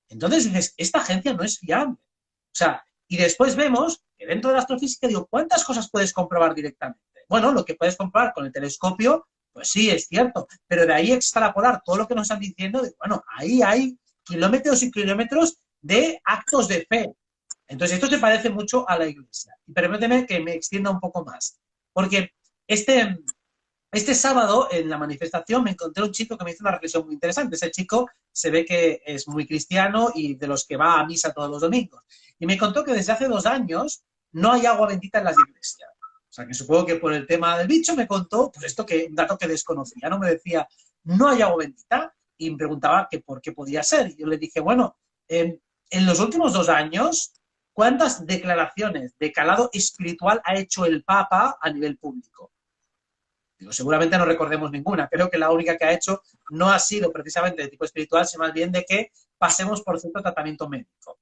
Entonces dices, esta agencia no es fiable. O sea, y después vemos que dentro de la astrofísica, digo, ¿cuántas cosas puedes comprobar directamente? Bueno, lo que puedes comprobar con el telescopio, pues sí, es cierto, pero de ahí extrapolar todo lo que nos están diciendo, bueno, ahí hay kilómetros y kilómetros de actos de fe. Entonces, esto se parece mucho a la Iglesia. Y permíteme que me extienda un poco más. Porque este sábado, en la manifestación, me encontré un chico que me hizo una reflexión muy interesante. Ese chico se ve que es muy cristiano y de los que va a misa todos los domingos. Y me contó que desde hace 2 años no hay agua bendita en las iglesias. O sea, que supongo que por el tema del bicho me contó, pues esto que un dato que desconocía, ¿no? Me decía, no hay agua bendita, y me preguntaba que por qué podía ser. Y yo le dije, bueno, en los últimos 2 años, ¿cuántas declaraciones de calado espiritual ha hecho el Papa a nivel público? Digo, seguramente no recordemos ninguna. Creo que la única que ha hecho no ha sido precisamente de tipo espiritual, sino más bien de que pasemos por cierto tratamiento médico.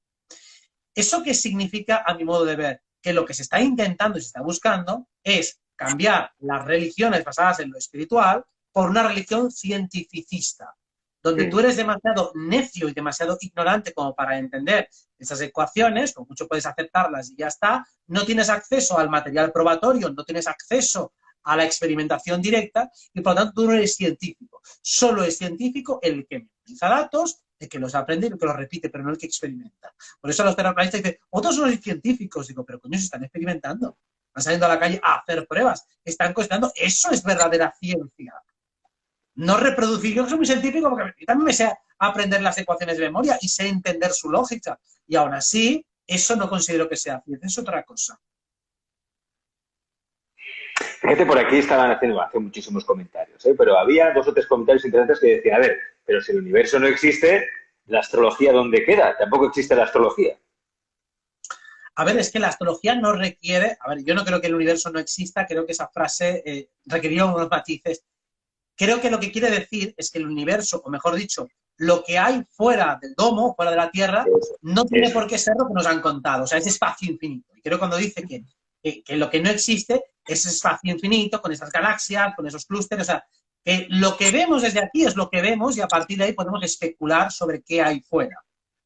¿Eso qué significa a mi modo de ver? Que lo que se está intentando y se está buscando es cambiar las religiones basadas en lo espiritual por una religión cientificista, donde tú eres demasiado necio y demasiado ignorante como para entender esas ecuaciones, con mucho puedes aceptarlas y ya está, no tienes acceso al material probatorio, no tienes acceso a la experimentación directa y por lo tanto tú no eres científico. Solo es científico el que memoriza datos, el que los aprende y el que los repite, pero no el que experimenta. Por eso los terraplanistas dicen, otros son científicos. Digo, pero coño, se están experimentando. Están saliendo a la calle a hacer pruebas. Están cuestionando. Eso es verdadera ciencia. No reproducir. Yo soy muy científico porque yo también me sé aprender las ecuaciones de memoria y sé entender su lógica. Y aún así, eso no considero que sea ciencia. Es otra cosa. Fíjate, por aquí estaban haciendo hace muchísimos comentarios, pero había 2 o 3 comentarios interesantes que decían, a ver, pero si el universo no existe, ¿la astrología dónde queda? Tampoco existe la astrología. A ver, es que la astrología no requiere... A ver, yo no creo que el universo no exista, creo que esa frase requería unos matices. Creo que lo que quiere decir es que el universo, o mejor dicho, lo que hay fuera del domo, fuera de la Tierra, no tiene por qué ser lo que nos han contado. O sea, es espacio infinito. Y creo que cuando dice que lo que no existe es espacio infinito, con esas galaxias, con esos clústeres, o sea, que lo que vemos desde aquí es lo que vemos y a partir de ahí podemos especular sobre qué hay fuera.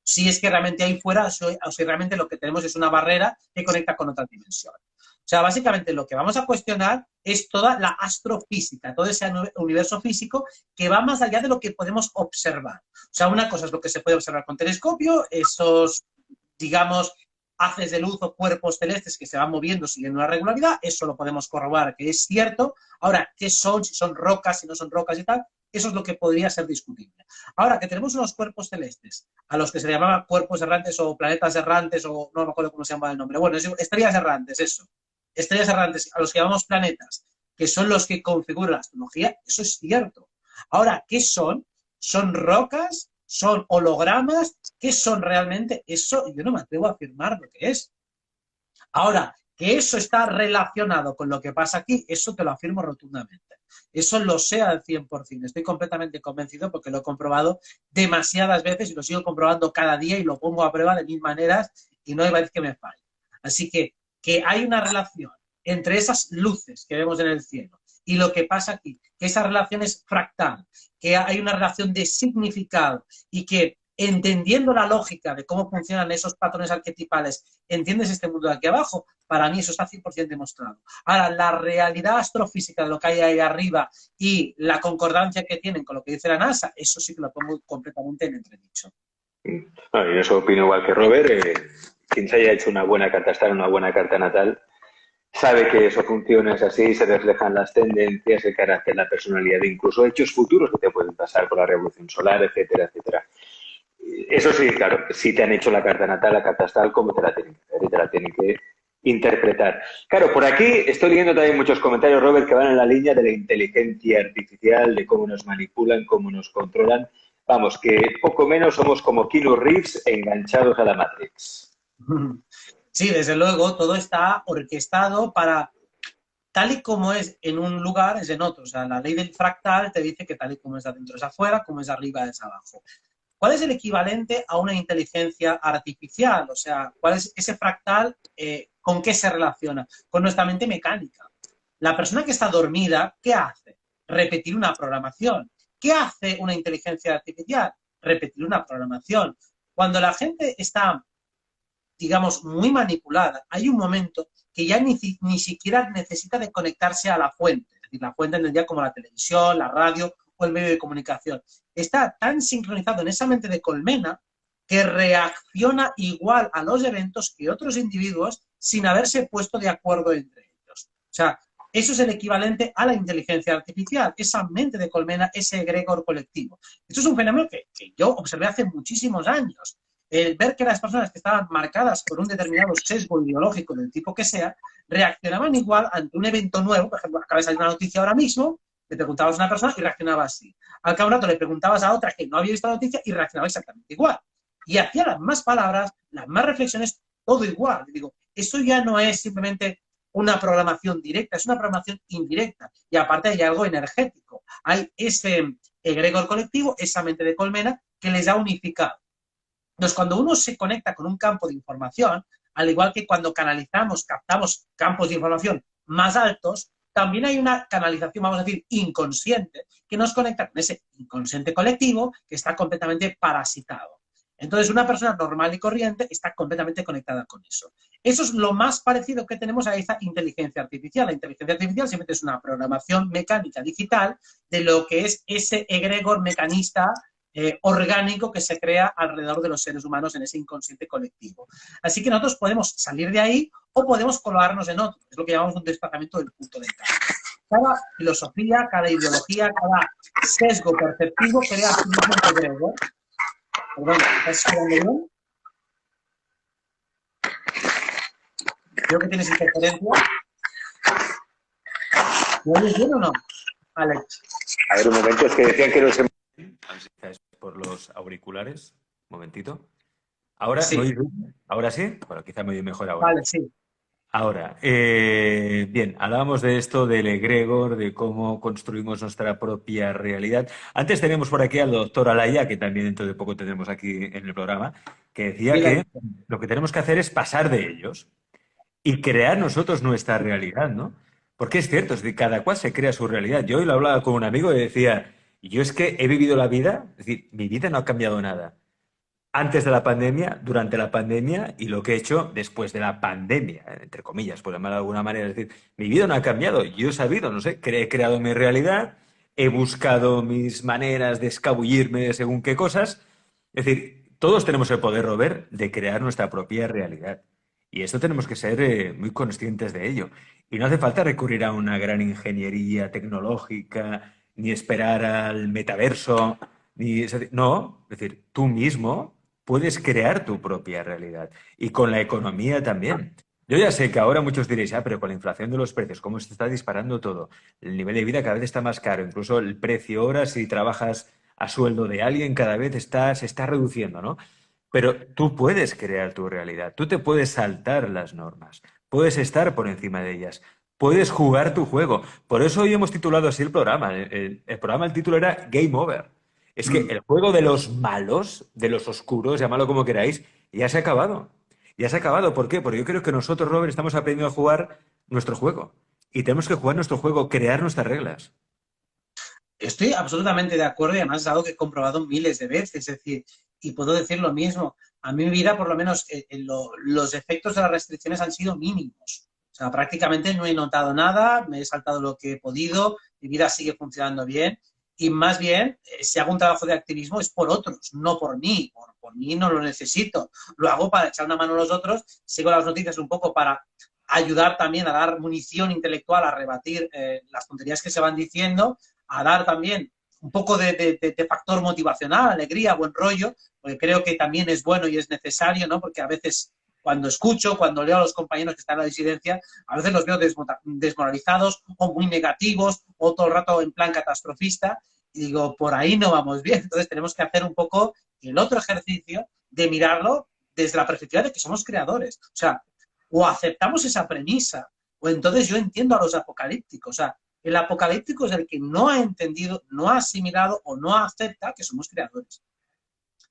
Si es que realmente hay fuera o si realmente lo que tenemos es una barrera que conecta con otra dimensión. O sea, básicamente lo que vamos a cuestionar es toda la astrofísica, todo ese universo físico que va más allá de lo que podemos observar. O sea, una cosa es lo que se puede observar con telescopio, esos, digamos, haces de luz o cuerpos celestes que se van moviendo siguiendo una regularidad, eso lo podemos corroborar que es cierto. Ahora, ¿qué son? Si son rocas, si no son rocas y tal, eso es lo que podría ser discutible. Ahora, que tenemos unos cuerpos celestes, a los que se llamaban cuerpos errantes o planetas errantes, o no me acuerdo cómo se llama el nombre, bueno, estrellas errantes, eso. Estrellas errantes, a los que llamamos planetas, que son los que configuran la astrología, eso es cierto. Ahora, ¿qué son? ¿Son rocas? ¿Son hologramas? ¿Qué son realmente? Eso yo no me atrevo a afirmar lo que es. Ahora, que eso está relacionado con lo que pasa aquí, eso te lo afirmo rotundamente. Eso lo sé al 100%. Estoy completamente convencido porque lo he comprobado demasiadas veces y lo sigo comprobando cada día y lo pongo a prueba de 1000 maneras y no hay vez que me falle. Así que hay una relación entre esas luces que vemos en el cielo y lo que pasa aquí, que esa relación es fractal, que hay una relación de significado y que entendiendo la lógica de cómo funcionan esos patrones arquetipales, entiendes este mundo de aquí abajo, para mí eso está 100% demostrado. Ahora, la realidad astrofísica de lo que hay ahí arriba y la concordancia que tienen con lo que dice la NASA, eso sí que lo pongo completamente en entredicho. Bueno, yo eso opino igual que Robert. Quien se haya hecho una buena carta astral, una buena carta natal, sabe que eso funciona, es así, se reflejan las tendencias, el carácter, la personalidad, incluso hechos futuros que te pueden pasar por la revolución solar, etcétera, etcétera. Eso sí, claro, si te han hecho la carta natal, la carta astral, ¿cómo te la tienen que hacer? Y te la tienen que interpretar. Claro, por aquí estoy leyendo también muchos comentarios, Robert, que van en la línea de la inteligencia artificial, de cómo nos manipulan, cómo nos controlan. Vamos, que poco menos somos como Keanu Reeves enganchados a la Matrix. Sí, desde luego, todo está orquestado para, tal y como es en un lugar, es en otro. O sea, la ley del fractal te dice que tal y como es adentro es afuera, como es arriba es abajo. ¿Cuál es el equivalente a una inteligencia artificial? O sea, ¿cuál es ese fractal? ¿Con qué se relaciona? Con nuestra mente mecánica. La persona que está dormida, ¿qué hace? Repetir una programación. ¿Qué hace una inteligencia artificial? Repetir una programación. Cuando la gente está, digamos, muy manipulada, hay un momento que ya ni siquiera necesita de conectarse a la fuente. Es decir, la fuente en el día como la televisión, la radio o el medio de comunicación. Está tan sincronizado en esa mente de colmena que reacciona igual a los eventos que otros individuos sin haberse puesto de acuerdo entre ellos. O sea, eso es el equivalente a la inteligencia artificial, esa mente de colmena, ese egregor colectivo. Esto es un fenómeno que yo observé hace muchísimos años. el ver que las personas que estaban marcadas por un determinado sesgo ideológico del tipo que sea, reaccionaban igual ante un evento nuevo. Por ejemplo, acaba de salir una noticia ahora mismo, le preguntabas a una persona y reaccionaba así. Al cabo de un rato le preguntabas a otra que no había visto la noticia y reaccionaba exactamente igual. Y hacía las más palabras, las más reflexiones, todo igual. Y digo, eso ya no es simplemente una programación directa, es una programación indirecta. Y aparte hay algo energético. Hay ese egregor colectivo, esa mente de colmena que les ha unificado. Entonces, cuando uno se conecta con un campo de información, al igual que cuando canalizamos, captamos campos de información más altos, también hay una canalización, vamos a decir, inconsciente, que nos conecta con ese inconsciente colectivo que está completamente parasitado. Entonces, una persona normal y corriente está completamente conectada con eso. Eso es lo más parecido que tenemos a esa inteligencia artificial. La inteligencia artificial simplemente es una programación mecánica digital de lo que es ese egregor mecanista orgánico que se crea alrededor de los seres humanos en ese inconsciente colectivo. Así que nosotros podemos salir de ahí o podemos colarnos en otro. Es lo que llamamos un desplazamiento del punto de encaje. Cada filosofía, cada ideología, cada sesgo perceptivo crea su mismo egregor. Perdón, ¿estás escuchando bien? Creo que tienes interferencia. ¿Me oyes bien o no, Alex? A ver, un momento, es que decían que no se... A ver si estáis por los auriculares. Un momentito. ¿Ahora? Sí. ¿Me oís bien? ¿Ahora sí? Bueno, quizá me oye mejor ahora. Vale, sí. Ahora, bien, hablábamos de esto del egregor, de cómo construimos nuestra propia realidad. Antes teníamos por aquí al doctor Alaya, que también dentro de poco tendremos aquí en el programa, que decía Mira, que lo que tenemos que hacer es pasar de ellos y crear nosotros nuestra realidad, ¿no? Porque es cierto, es decir, cada cual se crea su realidad. Yo hoy lo hablaba con un amigo y decía, yo es que he vivido la vida, es decir, mi vida no ha cambiado nada. Antes de la pandemia, durante la pandemia y lo que he hecho después de la pandemia, entre comillas, por llamarlo de alguna manera. Es decir, mi vida no ha cambiado. Yo he sabido, no sé, he creado mi realidad, he buscado mis maneras de escabullirme según qué cosas. Es decir, todos tenemos el poder, Robert, de crear nuestra propia realidad. Y esto tenemos que ser muy conscientes de ello. Y no hace falta recurrir a una gran ingeniería tecnológica, ni esperar al metaverso, ni... No, es decir, tú mismo puedes crear tu propia realidad. Y con la economía también. Yo ya sé que ahora muchos diréis, pero con la inflación de los precios, cómo se está disparando todo, el nivel de vida cada vez está más caro, incluso el precio ahora, si trabajas a sueldo de alguien, cada vez se está reduciendo, ¿no? Pero tú puedes crear tu realidad, tú te puedes saltar las normas, puedes estar por encima de ellas, puedes jugar tu juego. Por eso hoy hemos titulado así el programa. El programa, el título era Game Over. Es que el juego de los malos, de los oscuros, llamadlo como queráis, ya se ha acabado. Ya se ha acabado. ¿Por qué? Porque yo creo que nosotros, Robert, estamos aprendiendo a jugar nuestro juego. Y tenemos que jugar nuestro juego, crear nuestras reglas. Estoy absolutamente de acuerdo y además es algo que he comprobado miles de veces, es decir, y puedo decir lo mismo. A mi vida, por lo menos, los efectos de las restricciones han sido mínimos. O sea, prácticamente no he notado nada, me he saltado lo que he podido, mi vida sigue funcionando bien y más bien, si hago un trabajo de activismo es por otros, no por mí. Por mí no lo necesito. Lo hago para echar una mano a los otros, sigo las noticias un poco para ayudar también a dar munición intelectual, a rebatir las tonterías que se van diciendo, a dar también un poco de factor motivacional, alegría, buen rollo, porque creo que también es bueno y es necesario, ¿no? Porque a veces cuando escucho, cuando leo a los compañeros que están en la disidencia, a veces los veo desmoralizados o muy negativos o todo el rato en plan catastrofista y digo, por ahí no vamos bien. Entonces tenemos que hacer un poco el otro ejercicio de mirarlo desde la perspectiva de que somos creadores. O sea, o aceptamos esa premisa o entonces yo entiendo a los apocalípticos. O sea, el apocalíptico es el que no ha entendido, no ha asimilado o no acepta que somos creadores.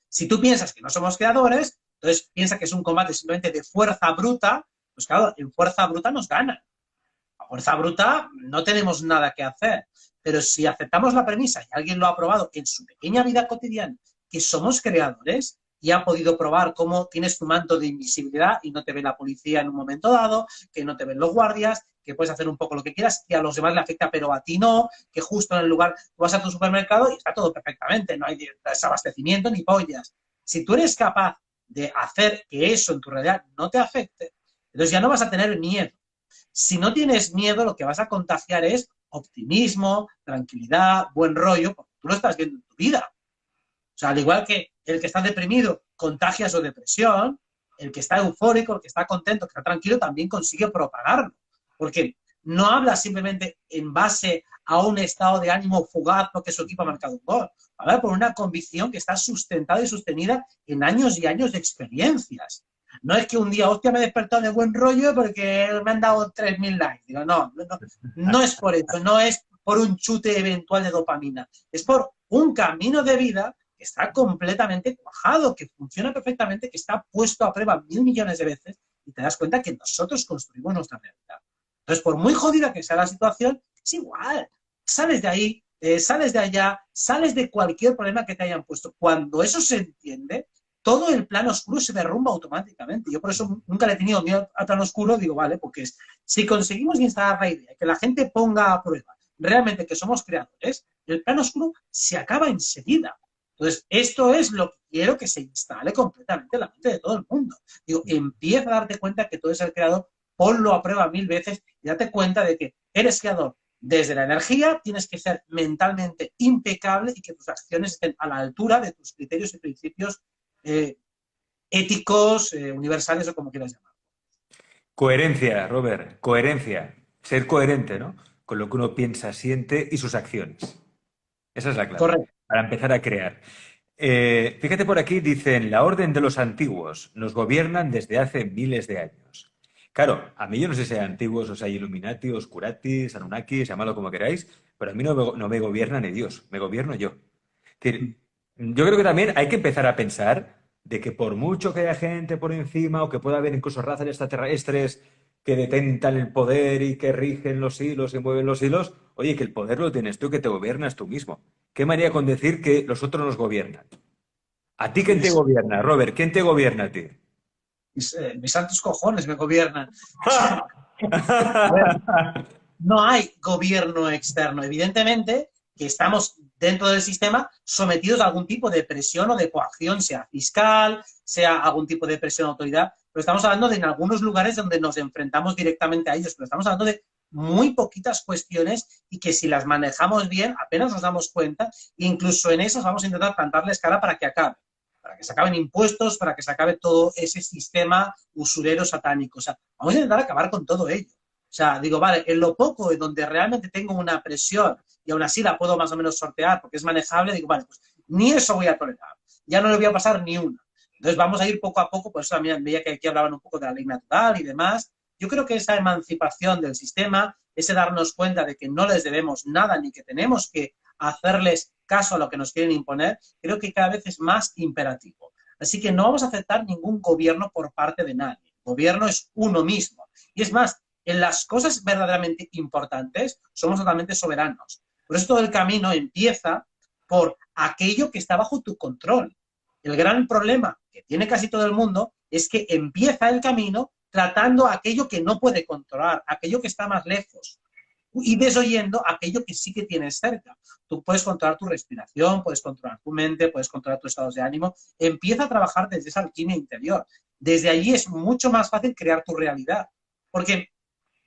Si tú piensas que no somos creadores, entonces piensa que es un combate simplemente de fuerza bruta, pues claro, en fuerza bruta nos ganan. A fuerza bruta no tenemos nada que hacer. Pero si aceptamos la premisa y alguien lo ha probado en su pequeña vida cotidiana, que somos creadores, y ha podido probar cómo tienes tu manto de invisibilidad y no te ve la policía en un momento dado, que no te ven los guardias, que puedes hacer un poco lo que quieras, que a los demás le afecta pero a ti no, que justo en el lugar, tú vas a tu supermercado y está todo perfectamente, no hay desabastecimiento ni pollas. Si tú eres capaz de hacer que eso en tu realidad no te afecte, entonces ya no vas a tener miedo. Si no tienes miedo, lo que vas a contagiar es optimismo, tranquilidad, buen rollo, porque tú lo estás viendo en tu vida. O sea, al igual que el que está deprimido contagia su depresión, el que está eufórico, el que está contento, el que está tranquilo, también consigue propagarlo. Porque no habla simplemente en base a un estado de ánimo fugaz porque su equipo ha marcado un gol. Habla por una convicción que está sustentada y sostenida en años y años de experiencias. No es que un día, hostia, me he despertado de buen rollo porque me han dado 3.000 likes. Digo, no es por eso, no es por un chute eventual de dopamina. Es por un camino de vida que está completamente cuajado, que funciona perfectamente, que está puesto a prueba 1.000 millones de veces y te das cuenta que nosotros construimos nuestra realidad. Entonces, por muy jodida que sea la situación, es igual. Sales de ahí, sales de allá, sales de cualquier problema que te hayan puesto. Cuando eso se entiende, todo el plano oscuro se derrumba automáticamente. Yo por eso nunca le he tenido miedo al plano oscuro, digo, vale, porque si conseguimos instalar la idea, que la gente ponga a prueba realmente que somos creadores, el plano oscuro se acaba enseguida. Entonces, esto es lo que quiero que se instale completamente en la mente de todo el mundo. Digo, empieza a darte cuenta que tú eres el creador, ponlo a prueba 1.000 veces y date cuenta de que eres creador. Desde la energía tienes que ser mentalmente impecable y que tus acciones estén a la altura de tus criterios y principios éticos, universales o como quieras llamar. Coherencia, Robert, coherencia. Ser coherente, ¿no? Con lo que uno piensa, siente y sus acciones. Esa es la clave. Correcto. Para empezar a crear. Fíjate por aquí, dicen, la orden de los antiguos nos gobiernan desde hace miles de años. Claro, a mí yo no sé si hay antiguos, o sea, Illuminati, Oscuratis, Anunnaki, llamadlo como queráis, pero a mí no me gobierna ni Dios, me gobierno yo. Es decir, yo creo que también hay que empezar a pensar de que por mucho que haya gente por encima o que pueda haber incluso razas extraterrestres que detentan el poder y que rigen los hilos y mueven los hilos, oye, que el poder lo tienes tú, que te gobiernas tú mismo. ¿Qué manía con decir que los otros nos gobiernan? ¿A ti quién te gobierna, Robert? ¿Quién te gobierna a ti? Mis santos cojones me gobiernan. No hay gobierno externo. Evidentemente que estamos dentro del sistema sometidos a algún tipo de presión o de coacción, sea fiscal, sea algún tipo de presión de autoridad, pero estamos hablando de en algunos lugares donde nos enfrentamos directamente a ellos, pero estamos hablando de muy poquitas cuestiones y que si las manejamos bien apenas nos damos cuenta, incluso en esas vamos a intentar plantarles cara para que acabe. Para que se acaben impuestos, para que se acabe todo ese sistema usurero satánico. O sea, vamos a intentar acabar con todo ello. O sea, digo, vale, en lo poco en donde realmente tengo una presión y aún así la puedo más o menos sortear porque es manejable, digo, vale, pues ni eso voy a tolerar. Ya no le voy a pasar ni una. Entonces vamos a ir poco a poco, por eso también veía que aquí hablaban un poco de la ley natural y demás. Yo creo que esa emancipación del sistema, ese darnos cuenta de que no les debemos nada ni que tenemos que hacerles caso a lo que nos quieren imponer, creo que cada vez es más imperativo. Así que no vamos a aceptar ningún gobierno por parte de nadie. El gobierno es uno mismo. Y es más, en las cosas verdaderamente importantes somos totalmente soberanos. Por eso todo el camino empieza por aquello que está bajo tu control. El gran problema que tiene casi todo el mundo es que empieza el camino tratando aquello que no puede controlar, aquello que está más lejos, y desoyendo aquello que sí que tienes cerca. Tú puedes controlar tu respiración, puedes controlar tu mente, puedes controlar tus estados de ánimo. Empieza a trabajar desde esa alquimia interior. Desde allí es mucho más fácil crear tu realidad. Porque,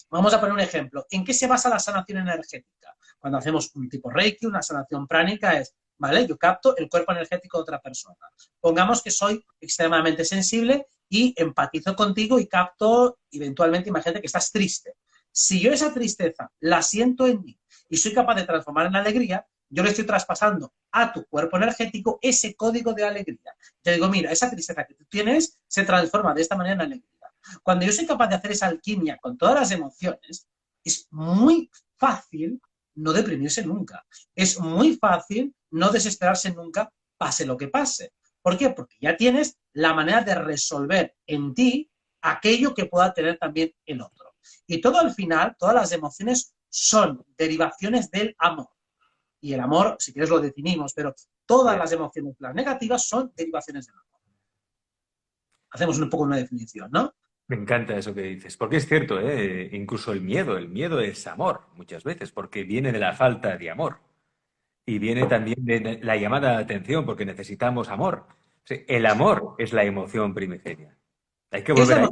vamos a poner un ejemplo, ¿en qué se basa la sanación energética? Cuando hacemos un tipo Reiki, una sanación pránica es, ¿vale? Yo capto el cuerpo energético de otra persona. Pongamos que soy extremadamente sensible y empatizo contigo y capto, eventualmente, imagínate que estás triste. Si yo esa tristeza la siento en mí y soy capaz de transformar en alegría, yo le estoy traspasando a tu cuerpo energético ese código de alegría. Te digo, mira, esa tristeza que tú tienes se transforma de esta manera en alegría. Cuando yo soy capaz de hacer esa alquimia con todas las emociones, es muy fácil no deprimirse nunca. Es muy fácil no desesperarse nunca, pase lo que pase. ¿Por qué? Porque ya tienes la manera de resolver en ti aquello que pueda tener también el otro. Y todo al final, todas las emociones son derivaciones del amor. Y el amor, si quieres lo definimos, pero todas las emociones, las negativas, son derivaciones del amor. Hacemos un poco una definición, ¿no? Me encanta eso que dices, porque es cierto, ¿eh? Incluso el miedo es amor muchas veces, porque viene de la falta de amor y viene también de la llamada de atención, porque necesitamos amor. Sí, el amor es la emoción primigenia. Hay que volver a...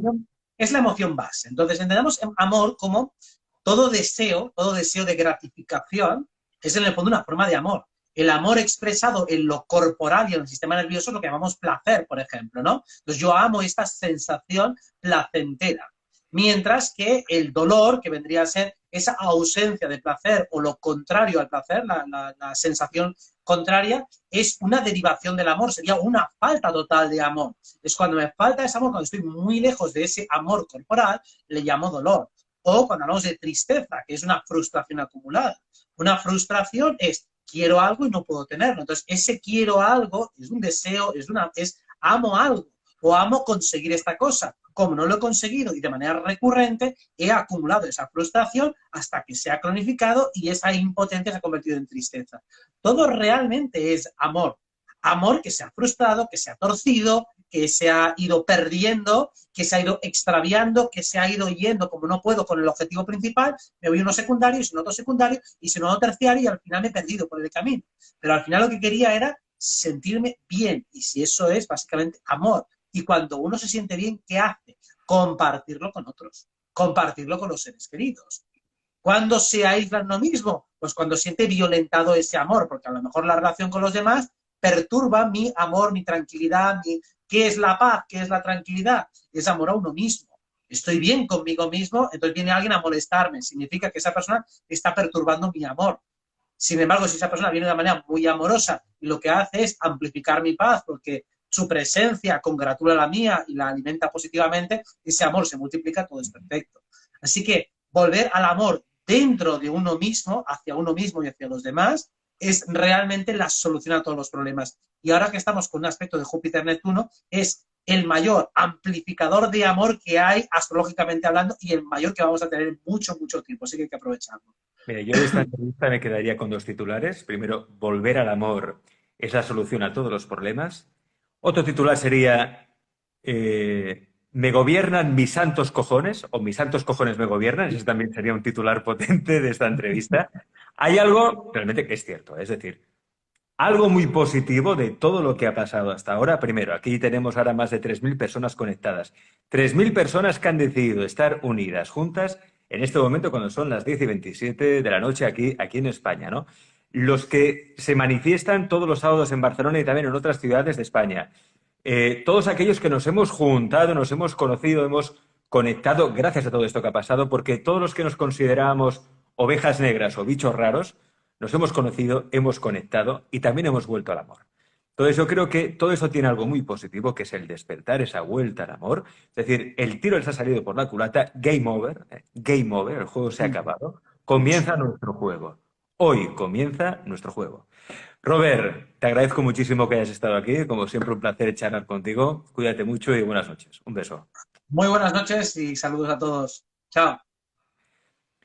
Es la emoción base. Entonces, entendemos amor como todo deseo de gratificación es en el fondo una forma de amor. El amor expresado en lo corporal y en el sistema nervioso es lo que llamamos placer, por ejemplo, ¿no? Entonces yo amo esta sensación placentera. Mientras que el dolor, que vendría a ser esa ausencia de placer o lo contrario al placer, la sensación contraria, es una derivación del amor, sería una falta total de amor. Es cuando me falta ese amor, cuando estoy muy lejos de ese amor corporal, le llamo dolor. O cuando hablamos de tristeza, que es una frustración acumulada. Una frustración es quiero algo y no puedo tenerlo. Entonces, ese quiero algo es un deseo, es amo algo o amo conseguir esta cosa. Como no lo he conseguido y de manera recurrente, he acumulado esa frustración hasta que se ha cronificado y esa impotencia se ha convertido en tristeza. Todo realmente es amor. Amor que se ha frustrado, que se ha torcido, que se ha ido perdiendo, que se ha ido extraviando, que se ha ido yendo, como no puedo con el objetivo principal, me voy a uno secundario, y si no otro secundario, y si no otro terciario, y al final me he perdido por el camino. Pero al final lo que quería era sentirme bien, y si eso es básicamente amor. Y cuando uno se siente bien, ¿qué hace? Compartirlo con otros, compartirlo con los seres queridos. ¿Cuándo se aísla en lo mismo? Pues cuando siente violentado ese amor, porque a lo mejor la relación con los demás perturba mi amor, mi tranquilidad, ¿qué es la paz? ¿Qué es la tranquilidad? Es amor a uno mismo. Estoy bien conmigo mismo, entonces viene alguien a molestarme. Significa que esa persona está perturbando mi amor. Sin embargo, si esa persona viene de una manera muy amorosa y lo que hace es amplificar mi paz porque su presencia congratula la mía y la alimenta positivamente, ese amor se multiplica, todo es perfecto. Así que volver al amor dentro de uno mismo, hacia uno mismo y hacia los demás, es realmente la solución a todos los problemas. Y ahora que estamos con un aspecto de Júpiter-Neptuno, es el mayor amplificador de amor que hay astrológicamente hablando y el mayor que vamos a tener en mucho, mucho tiempo. Así que hay que aprovecharlo. Mira, yo de esta entrevista me quedaría con dos titulares. Primero, volver al amor es la solución a todos los problemas. Otro titular sería ¿me gobiernan mis santos cojones? O mis santos cojones me gobiernan. Ese también sería un titular potente de esta entrevista. Hay algo realmente que es cierto, es decir, algo muy positivo de todo lo que ha pasado hasta ahora. Primero, aquí tenemos ahora más de 3.000 personas conectadas. 3.000 personas que han decidido estar unidas, juntas, en este momento cuando son las 10:27 de la noche aquí en España, ¿no? Los que se manifiestan todos los sábados en Barcelona y también en otras ciudades de España. Todos aquellos que nos hemos juntado, nos hemos conocido, hemos conectado gracias a todo esto que ha pasado, porque todos los que nos considerábamos ovejas negras o bichos raros, nos hemos conocido, hemos conectado y también hemos vuelto al amor. Entonces yo creo que todo eso tiene algo muy positivo, que es el despertar, esa vuelta al amor. Es decir, el tiro les ha salido por la culata, game over, el juego se ha acabado, comienza nuestro juego. Hoy comienza nuestro juego. Robert, te agradezco muchísimo que hayas estado aquí, como siempre un placer charlar contigo. Cuídate mucho y buenas noches. Un beso. Muy buenas noches y saludos a todos. Chao.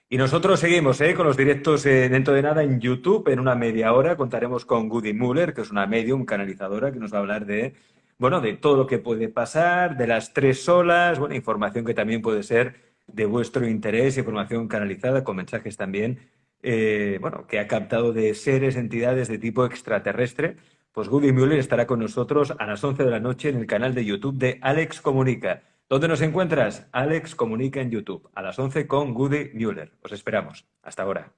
Y nosotros seguimos con los directos dentro de nada en YouTube. En una media hora contaremos con Gudi Müller, que es una medium canalizadora que nos va a hablar de, bueno, de todo lo que puede pasar, de las 3 olas, bueno, información que también puede ser de vuestro interés, información canalizada con mensajes también, bueno, que ha captado de seres, entidades de tipo extraterrestre. Pues Gudi Müller estará con nosotros a las 11 de la noche en el canal de YouTube de Alex Comunica. ¿Dónde nos encuentras? Alex Comunica en YouTube, a las 11 con Gudi Müller. Os esperamos. Hasta ahora.